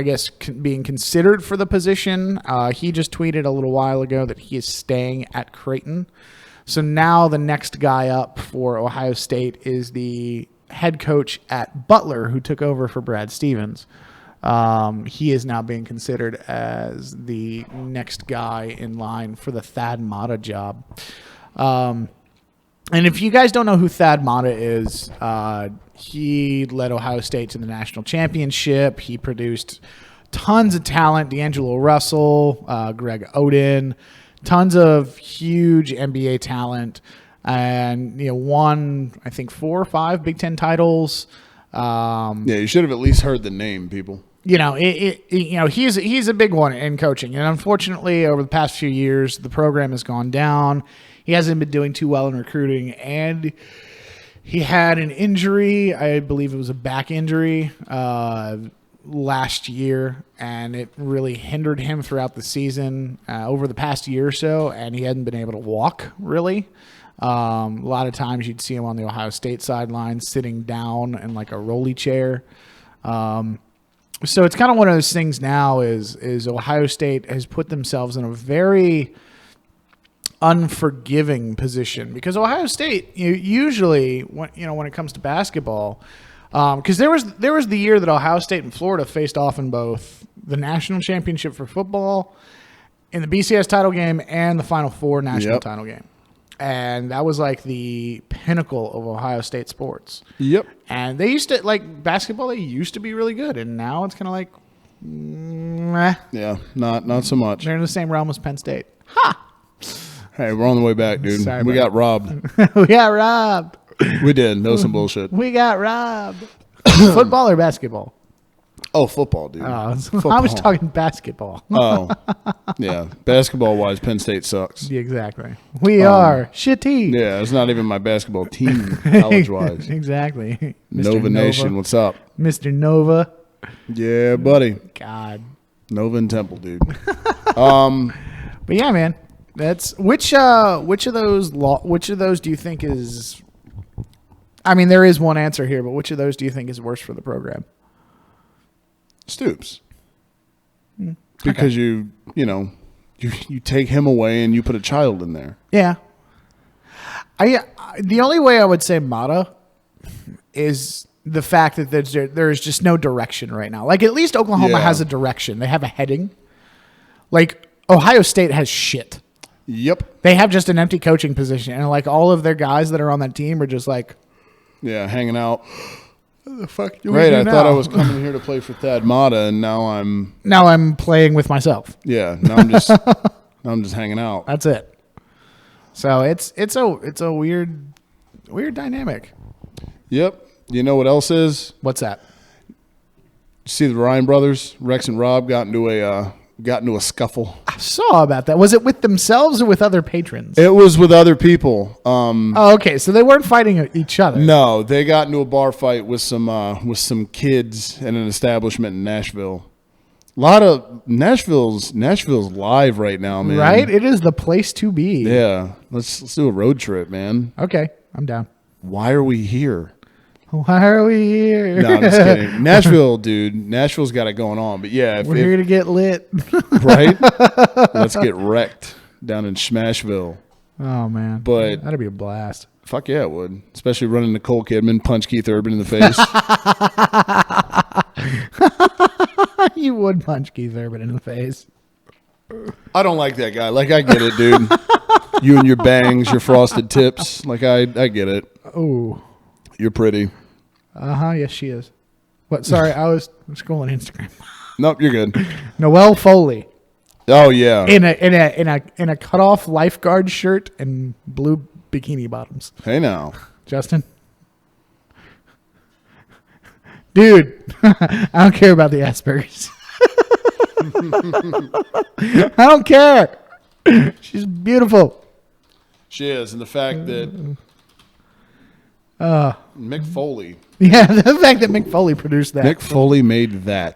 guess, being considered for the position. He just tweeted a little while ago that he is staying at Creighton. So now the next guy up for Ohio State is the head coach at Butler, who took over for Brad Stevens. He is now being considered as the next guy in line for the Thad Matta job. And if you guys don't know who Thad Matta is, he led Ohio State to the national championship. He produced tons of talent, D'Angelo Russell, Greg Oden, tons of huge NBA talent, and won, I think, 4 or 5 Big Ten titles. Yeah, you should have at least heard the name, people. He's a big one in coaching, and unfortunately, over the past few years, the program has gone down. He hasn't been doing too well in recruiting, and he had an injury. I believe it was a back injury last year, and it really hindered him throughout the season over the past year or so, and he hadn't been able to walk, really. A lot of times you'd see him on the Ohio State sideline sitting down in like a rolly chair. So it's kind of one of those things now is Ohio State has put themselves in a very unforgiving position because Ohio State usually when it comes to basketball, because there was the year that Ohio State and Florida faced off in both the national championship for football, in the BCS title game, and the Final Four national title game. And that was like the pinnacle of Ohio State sports. Yep. And they used to, like basketball, they used to be really good. And now it's kind of like, meh. Yeah, not so much. They're in the same realm as Penn State. Ha! Hey, we're on the way back, dude. Sorry, we buddy. got robbed. We got robbed. We did. That was some bullshit. We got robbed. Football or basketball? Oh, football, dude. I was Football. talking basketball. Oh, yeah. Basketball-wise, Penn State sucks. Yeah, exactly. We are shitty. Yeah, it's not even my basketball team, college-wise. Exactly. Mr. Nova Nation, what's up? Mr. Nova. Yeah, buddy. God. Nova and Temple, dude. But yeah, man. That's which of those do you think is? I mean, there is one answer here, but which of those do you think is worse for the program? Stoops. Because you take him away and you put a child in there. Yeah. The only way I would say Mata is the fact that there's just no direction right now. Like at least Oklahoma has a direction. They have a heading. Like Ohio State has shit. Yep. They have just an empty coaching position, and like all of their guys that are on that team are just like, yeah, hanging out. what the fuck do Right, we do I now? thought I was coming here to play for Thad Matta, and now I'm playing with myself. I'm just hanging out. That's it. So it's a weird dynamic. Yep. You know what else is? What's that? See the Ryan brothers, Rex and Rob got into a scuffle. I saw about that. Was it with themselves or with other patrons? It was with other people. Oh, okay. So they weren't fighting each other. No, they got into a bar fight with some kids in an establishment in Nashville, lot of Nashville's live right now, man. Right? It is the place to be. Yeah. Let's do a road trip, man. Okay, I'm down. Why are we here? Why are we here? No, I'm just kidding. Nashville, dude. Nashville's got it going on. But yeah, We're here to get lit. right? Let's get wrecked down in Smashville. Oh, man. But that'd be a blast. fuck yeah, it would. Especially running Nicole Kidman, punch Keith Urban in the face. You would punch Keith Urban in the face. I don't like that guy. Like, I get it, dude. You and your bangs, your frosted tips. Like, I get it. Oh. You're pretty. Uh-huh, yes, she is. What? Sorry, I was scrolling Instagram. Nope, you're good. Noelle Foley. Oh yeah. In a cut off lifeguard shirt and blue bikini bottoms. Hey now. Justin. Dude, I don't care about the Asperger's. I don't care. She's beautiful. She is, and the fact that Mick Foley. Yeah, the fact that Mick Foley produced that. Mick Foley made that.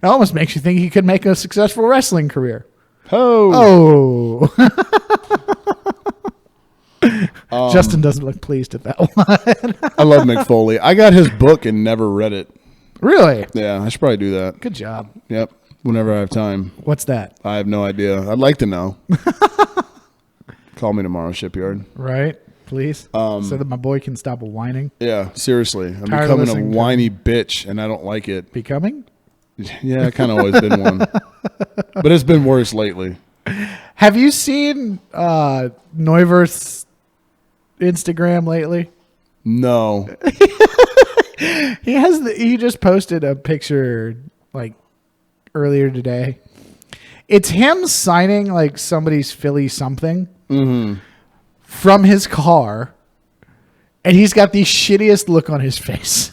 It almost makes you think he could make a successful wrestling career. Oh. Justin doesn't look pleased at that one. I love Mick Foley. I got his book and never read it. Really? Yeah, I should probably do that. Good job. Yep. Whenever I have time. What's that? I have no idea. I'd like to know. Call me tomorrow, Shipyard. Right? Please. So that my boy can stop whining. Yeah, seriously. I'm Tired of becoming a listening to whiny bitch, and I don't like it. Becoming? Yeah, I kind of always been one. But it's been worse lately. Have you seen Neuwirth's Instagram lately? No. He just posted a picture like earlier today. It's him signing like somebody's Philly something from his car, and he's got the shittiest look on his face.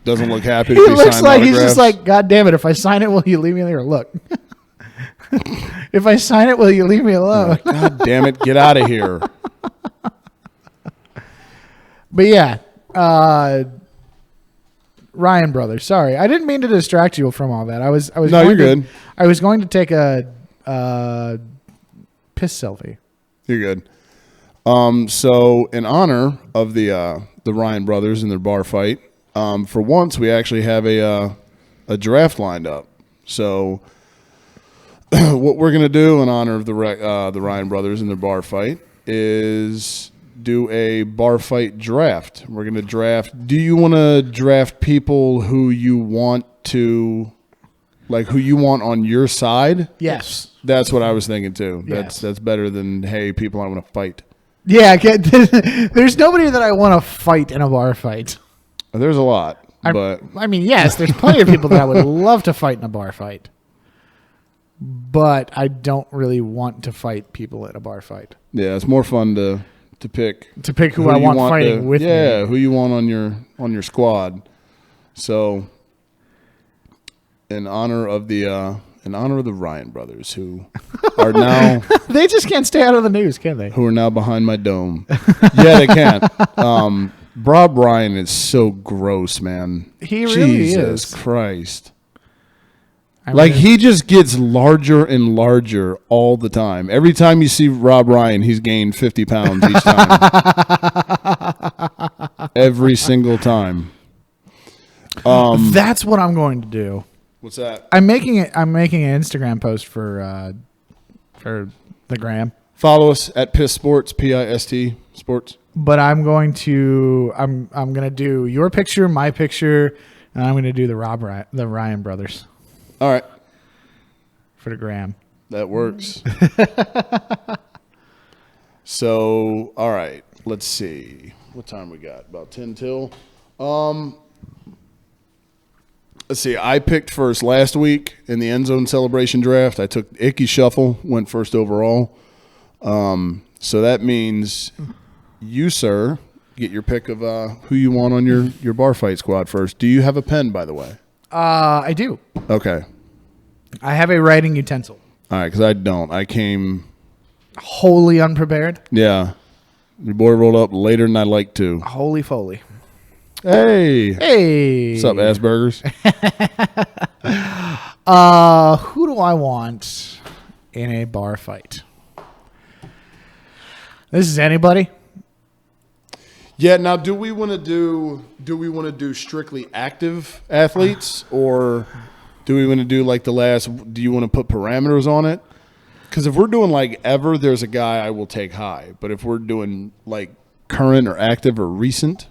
Doesn't look happy. He to be looks signing like he's autographs. just like, God damn it! If I sign it, will you leave me there? Look, if I sign it, will you leave me alone? God damn it! Get out of here. But yeah, Ryan Brothers. Sorry, I didn't mean to distract you from all that. I was. No, you're good. I was going to take a piss selfie. You're good. So in honor of the Ryan brothers and their bar fight, for once we actually have a draft lined up. So what we're gonna do in honor of the Ryan brothers and their bar fight is do a bar fight draft. We're gonna draft. Do you want to draft people who you want to, like, who you want on your side? Yes. That's what I was thinking too. Yes. That's better than, hey, people I want to fight. Yeah, there's nobody that I want to fight in a bar fight. There's a lot, but I mean, yes, there's plenty of people that I would love to fight in a bar fight, but I don't really want to fight people at a bar fight. yeah, it's more fun to pick Who I you want fighting with yeah, me. who you want on your squad. So, in honor of the Ryan brothers, who are now They just can't stay out of the news, can they? who are now behind my dome. Yeah, they can't. Rob Ryan is so gross, man. He really Jesus is. Christ. I Like, mean, he just gets larger and larger all the time. Every time you see Rob Ryan, he's gained 50 pounds each time. Every single time. that's what I'm going to do. What's that? I'm making an Instagram post for the gram, Follow us at PIST Sports, PIST Sports. but I'm going to do your picture, my picture, and I'm going to do the Ryan brothers All right. for the gram. That works. So, all right. Let's see. What time we got? About 10 till. Let's see. I picked first last week in the end zone celebration draft. I took Icky Shuffle, went first overall. So that means you, sir, get your pick of who you want on your bar fight squad first. Do you have a pen, by the way? I do. Okay. I have a writing utensil. All right, because I don't. I came, Wholly unprepared. yeah. Your boy rolled up later than I like to. Holy foley. Hey. Hey. What's up, Asperger's? Who do I want in a bar fight? This is anybody? Yeah. Now, do we want to do strictly active athletes, or do we want to do like do you want to put parameters on it? Because if we're doing like ever, there's a guy I will take high. But if we're doing like current or active or recent,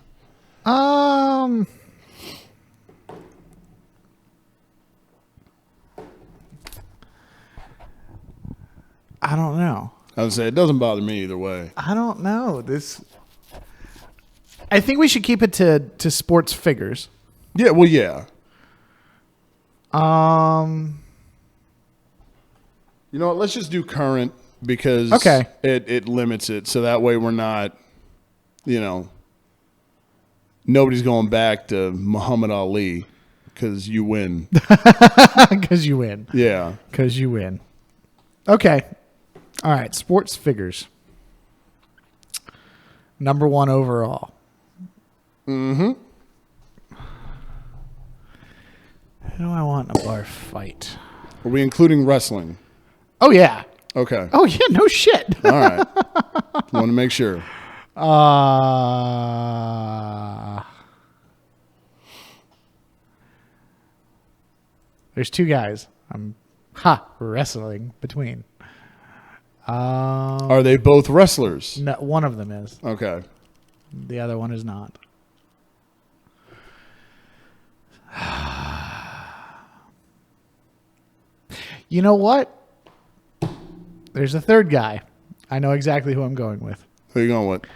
I don't know. I would say it doesn't bother me either way. I don't know. I think we should keep it to sports figures. Yeah. Well, yeah. You know what? Let's just do current because it limits it. So that way we're not, nobody's going back to Muhammad Ali because you win. Because you win. Yeah. Because you win. Okay. All right. Sports figures. Number 1 overall. Mm-hmm. Who do I want in a bar fight? Are we including wrestling? Oh, yeah. Okay. Oh, yeah. No shit. All right. Want to make sure. There's 2 guys I'm wrestling between. Are they both wrestlers? No, one of them is. Okay. The other one is not. You know what? There's a third guy. I know exactly who I'm going with. Who are you going with?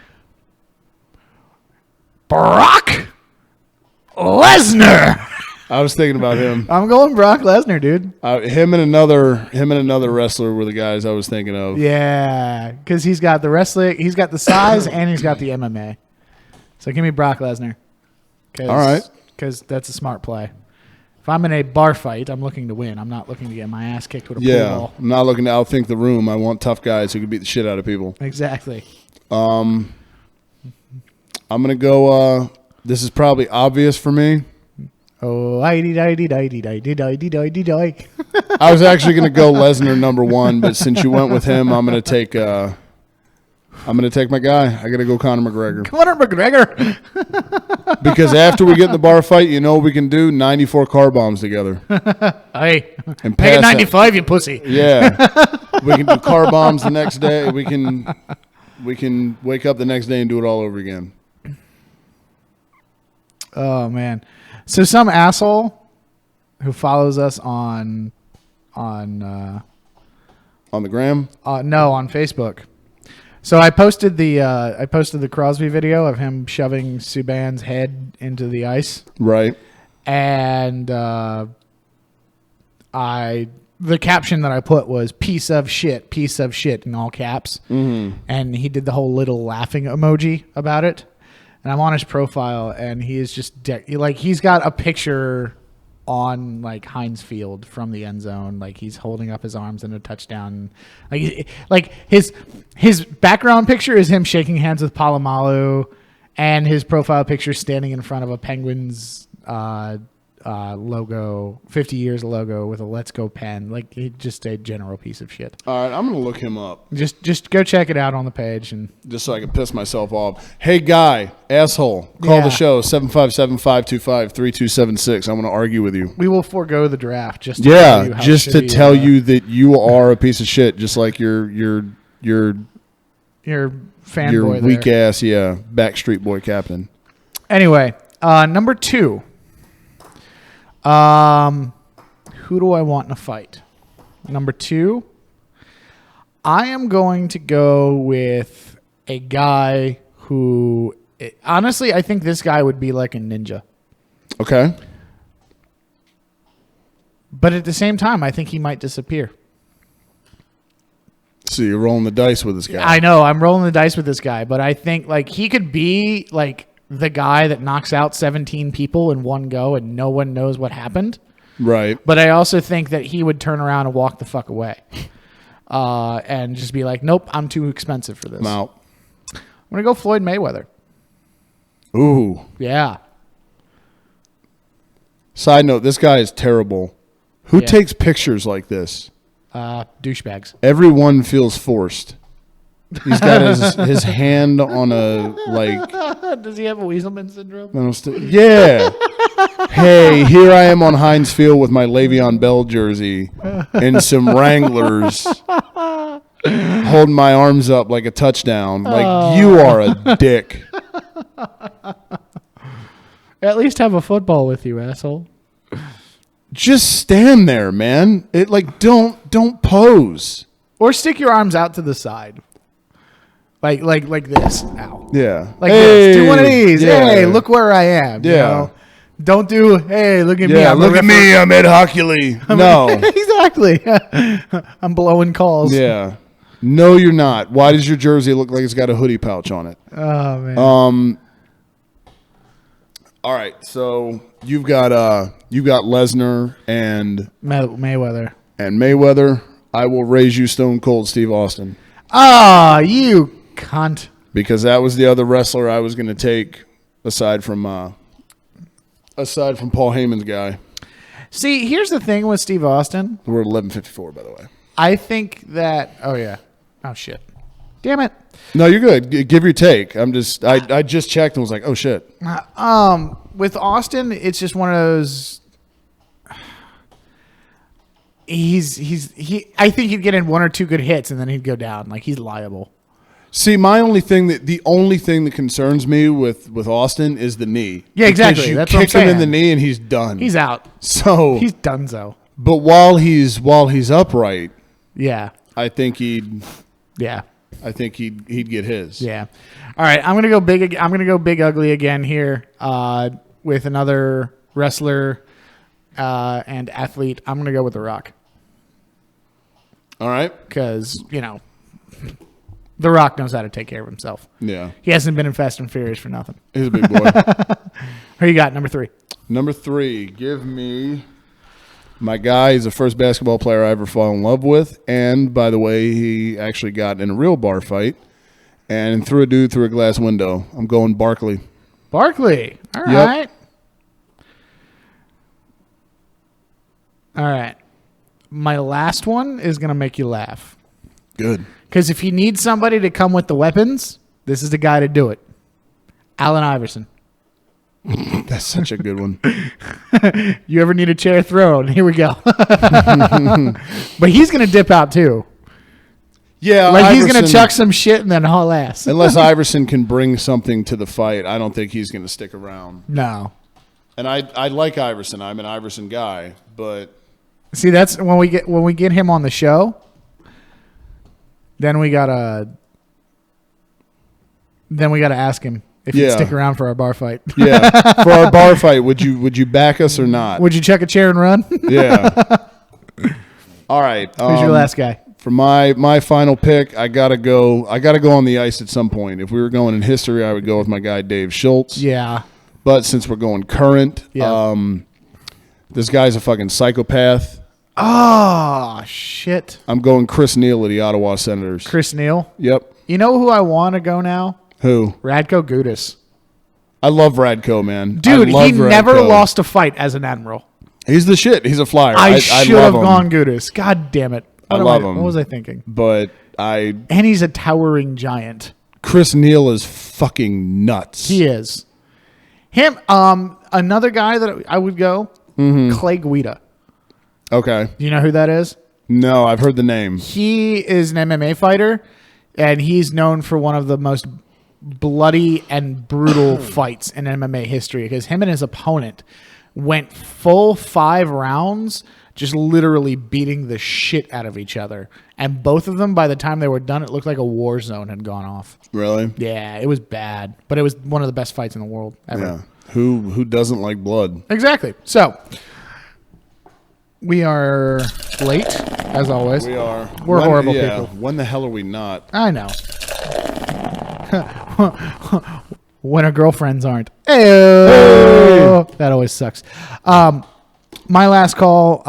Brock Lesnar. I was thinking about him. I'm going Brock Lesnar, dude. Him and another wrestler were the guys I was thinking of. Yeah, because he's got the wrestling, he's got the size, and he's got the MMA. So give me Brock Lesnar. All right. Because that's a smart play. If I'm in a bar fight, I'm looking to win. I'm not looking to get my ass kicked with a pool ball. I'm not looking to outthink the room. I want tough guys who can beat the shit out of people. Exactly. I'm going to go, this is probably obvious for me. Oh, I was actually going to go Lesnar number 1, but since you went with him, I'm going to take my guy. I got to go Conor McGregor. Conor McGregor. Because after we get in the bar fight, you know what we can do? 94 car bombs together. Hey, And make it pass 95, you pussy. Yeah. We can do car bombs the next day. We can wake up the next day and do it all over again. Oh, man. So some asshole who follows us on On the gram? no, on Facebook. So I posted the Crosby video of him shoving Subban's head into the ice. Right. And the caption that I put was piece of shit in all caps. Mm-hmm. And he did the whole little laughing emoji about it. And I'm on his profile, and he is just he's got a picture on like Heinz Field from the end zone, like he's holding up his arms in a touchdown. Like his background picture is him shaking hands with Palomalu, and his profile picture standing in front of a Penguins logo, 50 years logo with a Let's Go pen. Like he's just a general piece of shit. All right, I'm going to look him up. Just go check it out on the page, and just so I can piss myself off. Hey, guy, asshole, call the show, 757-525-3276. I want to argue with you. We will forego the draft just to tell you that you are a piece of shit, just like your fanboy weak ass, Backstreet Boy captain. Anyway, number 2. Who do I want in a fight? Number 2, I am going to go with a guy who, honestly, I think this guy would be like a ninja. Okay. But at the same time, I think he might disappear. So you're rolling the dice with this guy. I know, I'm rolling the dice with this guy, but I think like he could be like the guy that knocks out 17 people in one go and no one knows what happened. Right. But I also think that he would turn around and walk the fuck away. And just be like, nope, I'm too expensive for this. I'm out. I'm going to go Floyd Mayweather. Ooh. Yeah. Side note, this guy is terrible. Who Yeah. takes pictures like this? Douchebags. Everyone feels forced. He's got his hand on a, like... Does he have a Weaselman syndrome? Yeah. Hey, here I am on Heinz Field with my Le'Veon Bell jersey and some Wranglers, holding my arms up like a touchdown. Like, you are a dick. At least have a football with you, asshole. Just stand there, man. It like don't pose. Or stick your arms out to the side. Like this. Ow. Yeah. Like this. Do one of Hey, these. yeah. Hey, look where I am. You Yeah. know? Don't do, hey, look at me. Yeah, I'm a look at referee. me. I'm Ed Hockley. No. Exactly. I'm blowing calls. Yeah. No, you're not. Why does your jersey look like it's got a hoodie pouch on it? Oh, man. All right, so you've got Lesnar and Mayweather. Mayweather. I will raise you Stone Cold Steve Austin Ah, you cunt. because that was the other wrestler I was going to take aside from Paul Heyman's guy. See, here's the thing with Steve Austin. We're at 11:54, by the way. I think that, oh, yeah. Oh, shit. Damn it. No, you're good. Give your take. I just checked and was like, oh shit. With Austin, it's just one of those. I think he'd get in one or two good hits and then he'd go down. Like, he's liable. See, the only thing that concerns me with Austin is the knee. Yeah, exactly. Because you That's what I'm kick him in saying. the knee and he's done. He's out. So He's donezo. but while he's upright, Yeah. I think he'd Yeah. get his. Yeah. All right. I'm gonna go big. I'm gonna go big ugly again here with another wrestler and athlete. I'm gonna go with The Rock All right. because The Rock knows how to take care of himself. Yeah. He hasn't been in Fast and Furious for nothing. He's a big boy. Who you got? Number 3. Number 3, give me my guy. He's the first basketball player I ever fell in love with. And, by the way, he actually got in a real bar fight and threw a dude through a glass window. I'm going Barkley. Barkley. All Yep. right. All right. My last one is going to make you laugh. Good. Because if you need somebody to come with the weapons, this is the guy to do it. Allen Iverson. That's such a good one. You ever need a chair thrown? Here we go. But he's going to dip out too. Yeah. Like he's going to Iverson- chuck some shit and then haul ass. Unless Iverson can bring something to the fight, I don't think he's going to stick around. No. And I like Iverson. I'm an Iverson guy, but See, that's when we get him on the show. Then we gotta ask him if he'd Yeah. stick around for our bar fight. yeah, for our bar fight, would you back us or not? Would you check a chair and run? Yeah. All right. Who's your last guy? For my final pick, I gotta go on the ice at some point. If we were going in history, I would go with my guy Dave Schultz. Yeah. But since we're going current, Yeah. this guy's a fucking psychopath. Oh shit. I'm going Chris Neal of the Ottawa Senators. Chris Neal. Yep. You know who I want to go now? Who? Radko Gudas. I love Radko, man. Dude, I love he never Radko. lost a fight as an admiral. He's the shit. He's a flyer. I should love have him, gone Gudas. God damn it. I love him. What was I thinking? but And he's a towering giant. Chris Neal is fucking nuts. He is. Him. Another guy that I would go. Clay Guida. Okay. Do you know who that is? No, I've heard the name. He is an MMA fighter, and he's known for one of the most bloody and brutal fights in MMA history because him and his opponent went full 5 rounds just literally beating the shit out of each other. And both of them, by the time they were done, it looked like a war zone had gone off. Really? Yeah, it was bad, but it was one of the best fights in the world ever. Yeah. Who doesn't like blood? Exactly. So, we are late, as always. We are. We're horrible yeah, people. When the hell are we not? I know. When our girlfriends aren't. Hey! That always sucks. My last call,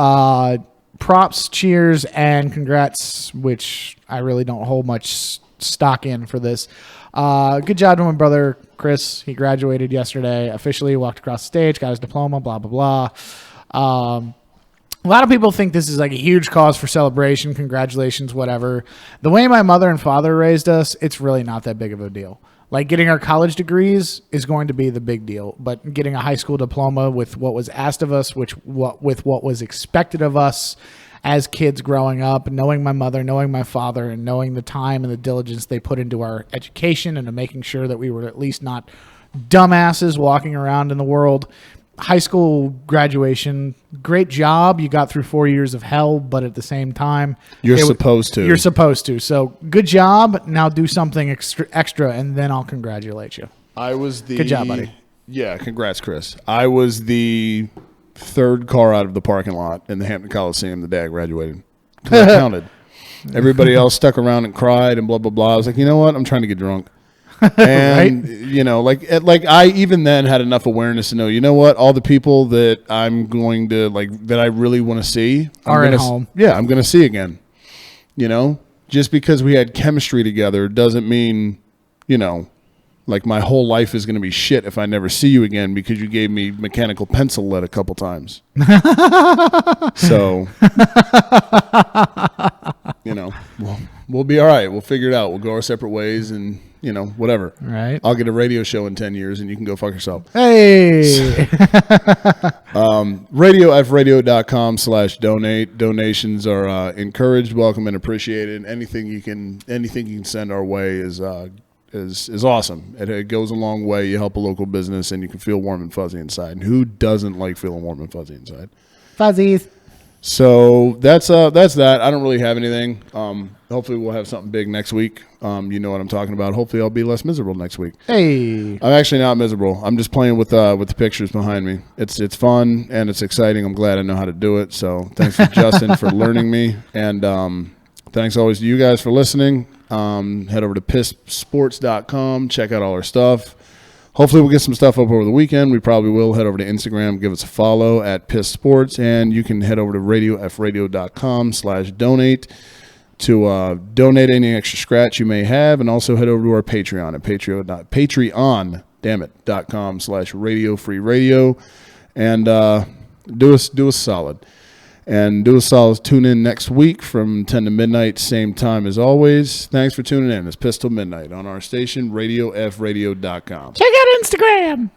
props, cheers, and congrats, which I really don't hold much stock in for this. Good job to my brother, Chris. He graduated yesterday. Officially walked across the stage, got his diploma, blah, blah, blah. A lot of people think this is like a huge cause for celebration. Congratulations, whatever. The way my mother and father raised us, it's really not that big of a deal. Like getting our college degrees is going to be the big deal, but getting a high school diploma with what was asked of us, with what was expected of us as kids growing up, knowing my mother, knowing my father, and knowing the time and the diligence they put into our education and to making sure that we were at least not dumbasses walking around in the world. High school graduation, great job. You got through 4 years of hell, but at the same time, You're supposed to. You're supposed to. So good job. Now do something extra, and then I'll congratulate you. Good job, buddy. Yeah, congrats, Chris. I was the third car out of the parking lot in the Hampton Coliseum the day I graduated. 'Cause I counted. Everybody else stuck around and cried and blah, blah, blah. I was like, you know what? I'm trying to get drunk. And, you know, like I even then had enough awareness to know, you know what? All the people that I'm going to, like, that I really want to see are at home. Yeah, I'm going to see again. You know, just because we had chemistry together doesn't mean, you know, like my whole life is going to be shit if I never see you again because you gave me mechanical pencil lead a couple times. So, you know, we'll be all right. We'll figure it out. We'll go our separate ways and, you know, whatever. Right. I'll get a radio show in 10 years and you can go fuck yourself. Hey. RadioFradio.com/donate. Donations are encouraged, welcome, and appreciated. Anything you can send our way is awesome. It goes a long way. You help a local business and you can feel warm and fuzzy inside. And who doesn't like feeling warm and fuzzy inside? Fuzzies. So that's that. I don't really have anything. Hopefully we'll have something big next week. You know what I'm talking about. Hopefully I'll be less miserable next week. Hey. I'm actually not miserable. I'm just playing with the pictures behind me. It's fun and it's exciting. I'm glad I know how to do it. So thanks for Justin for learning me. And thanks always to you guys for listening. Head over to pistsports.com. Check out all our stuff. Hopefully we'll get some stuff up over the weekend. We probably will. Head over to Instagram. Give us a follow at PIST Sports. And you can head over to radiofradio.com/donate to donate any extra scratch you may have. And also head over to our Patreon at patreon.com/radiofreeradio. And do us solid. And do us solid. Tune in next week from 10 to midnight, same time as always. Thanks for tuning in. It's PIST Til Midnight on our station, radiofradio.com. Check out Instagram.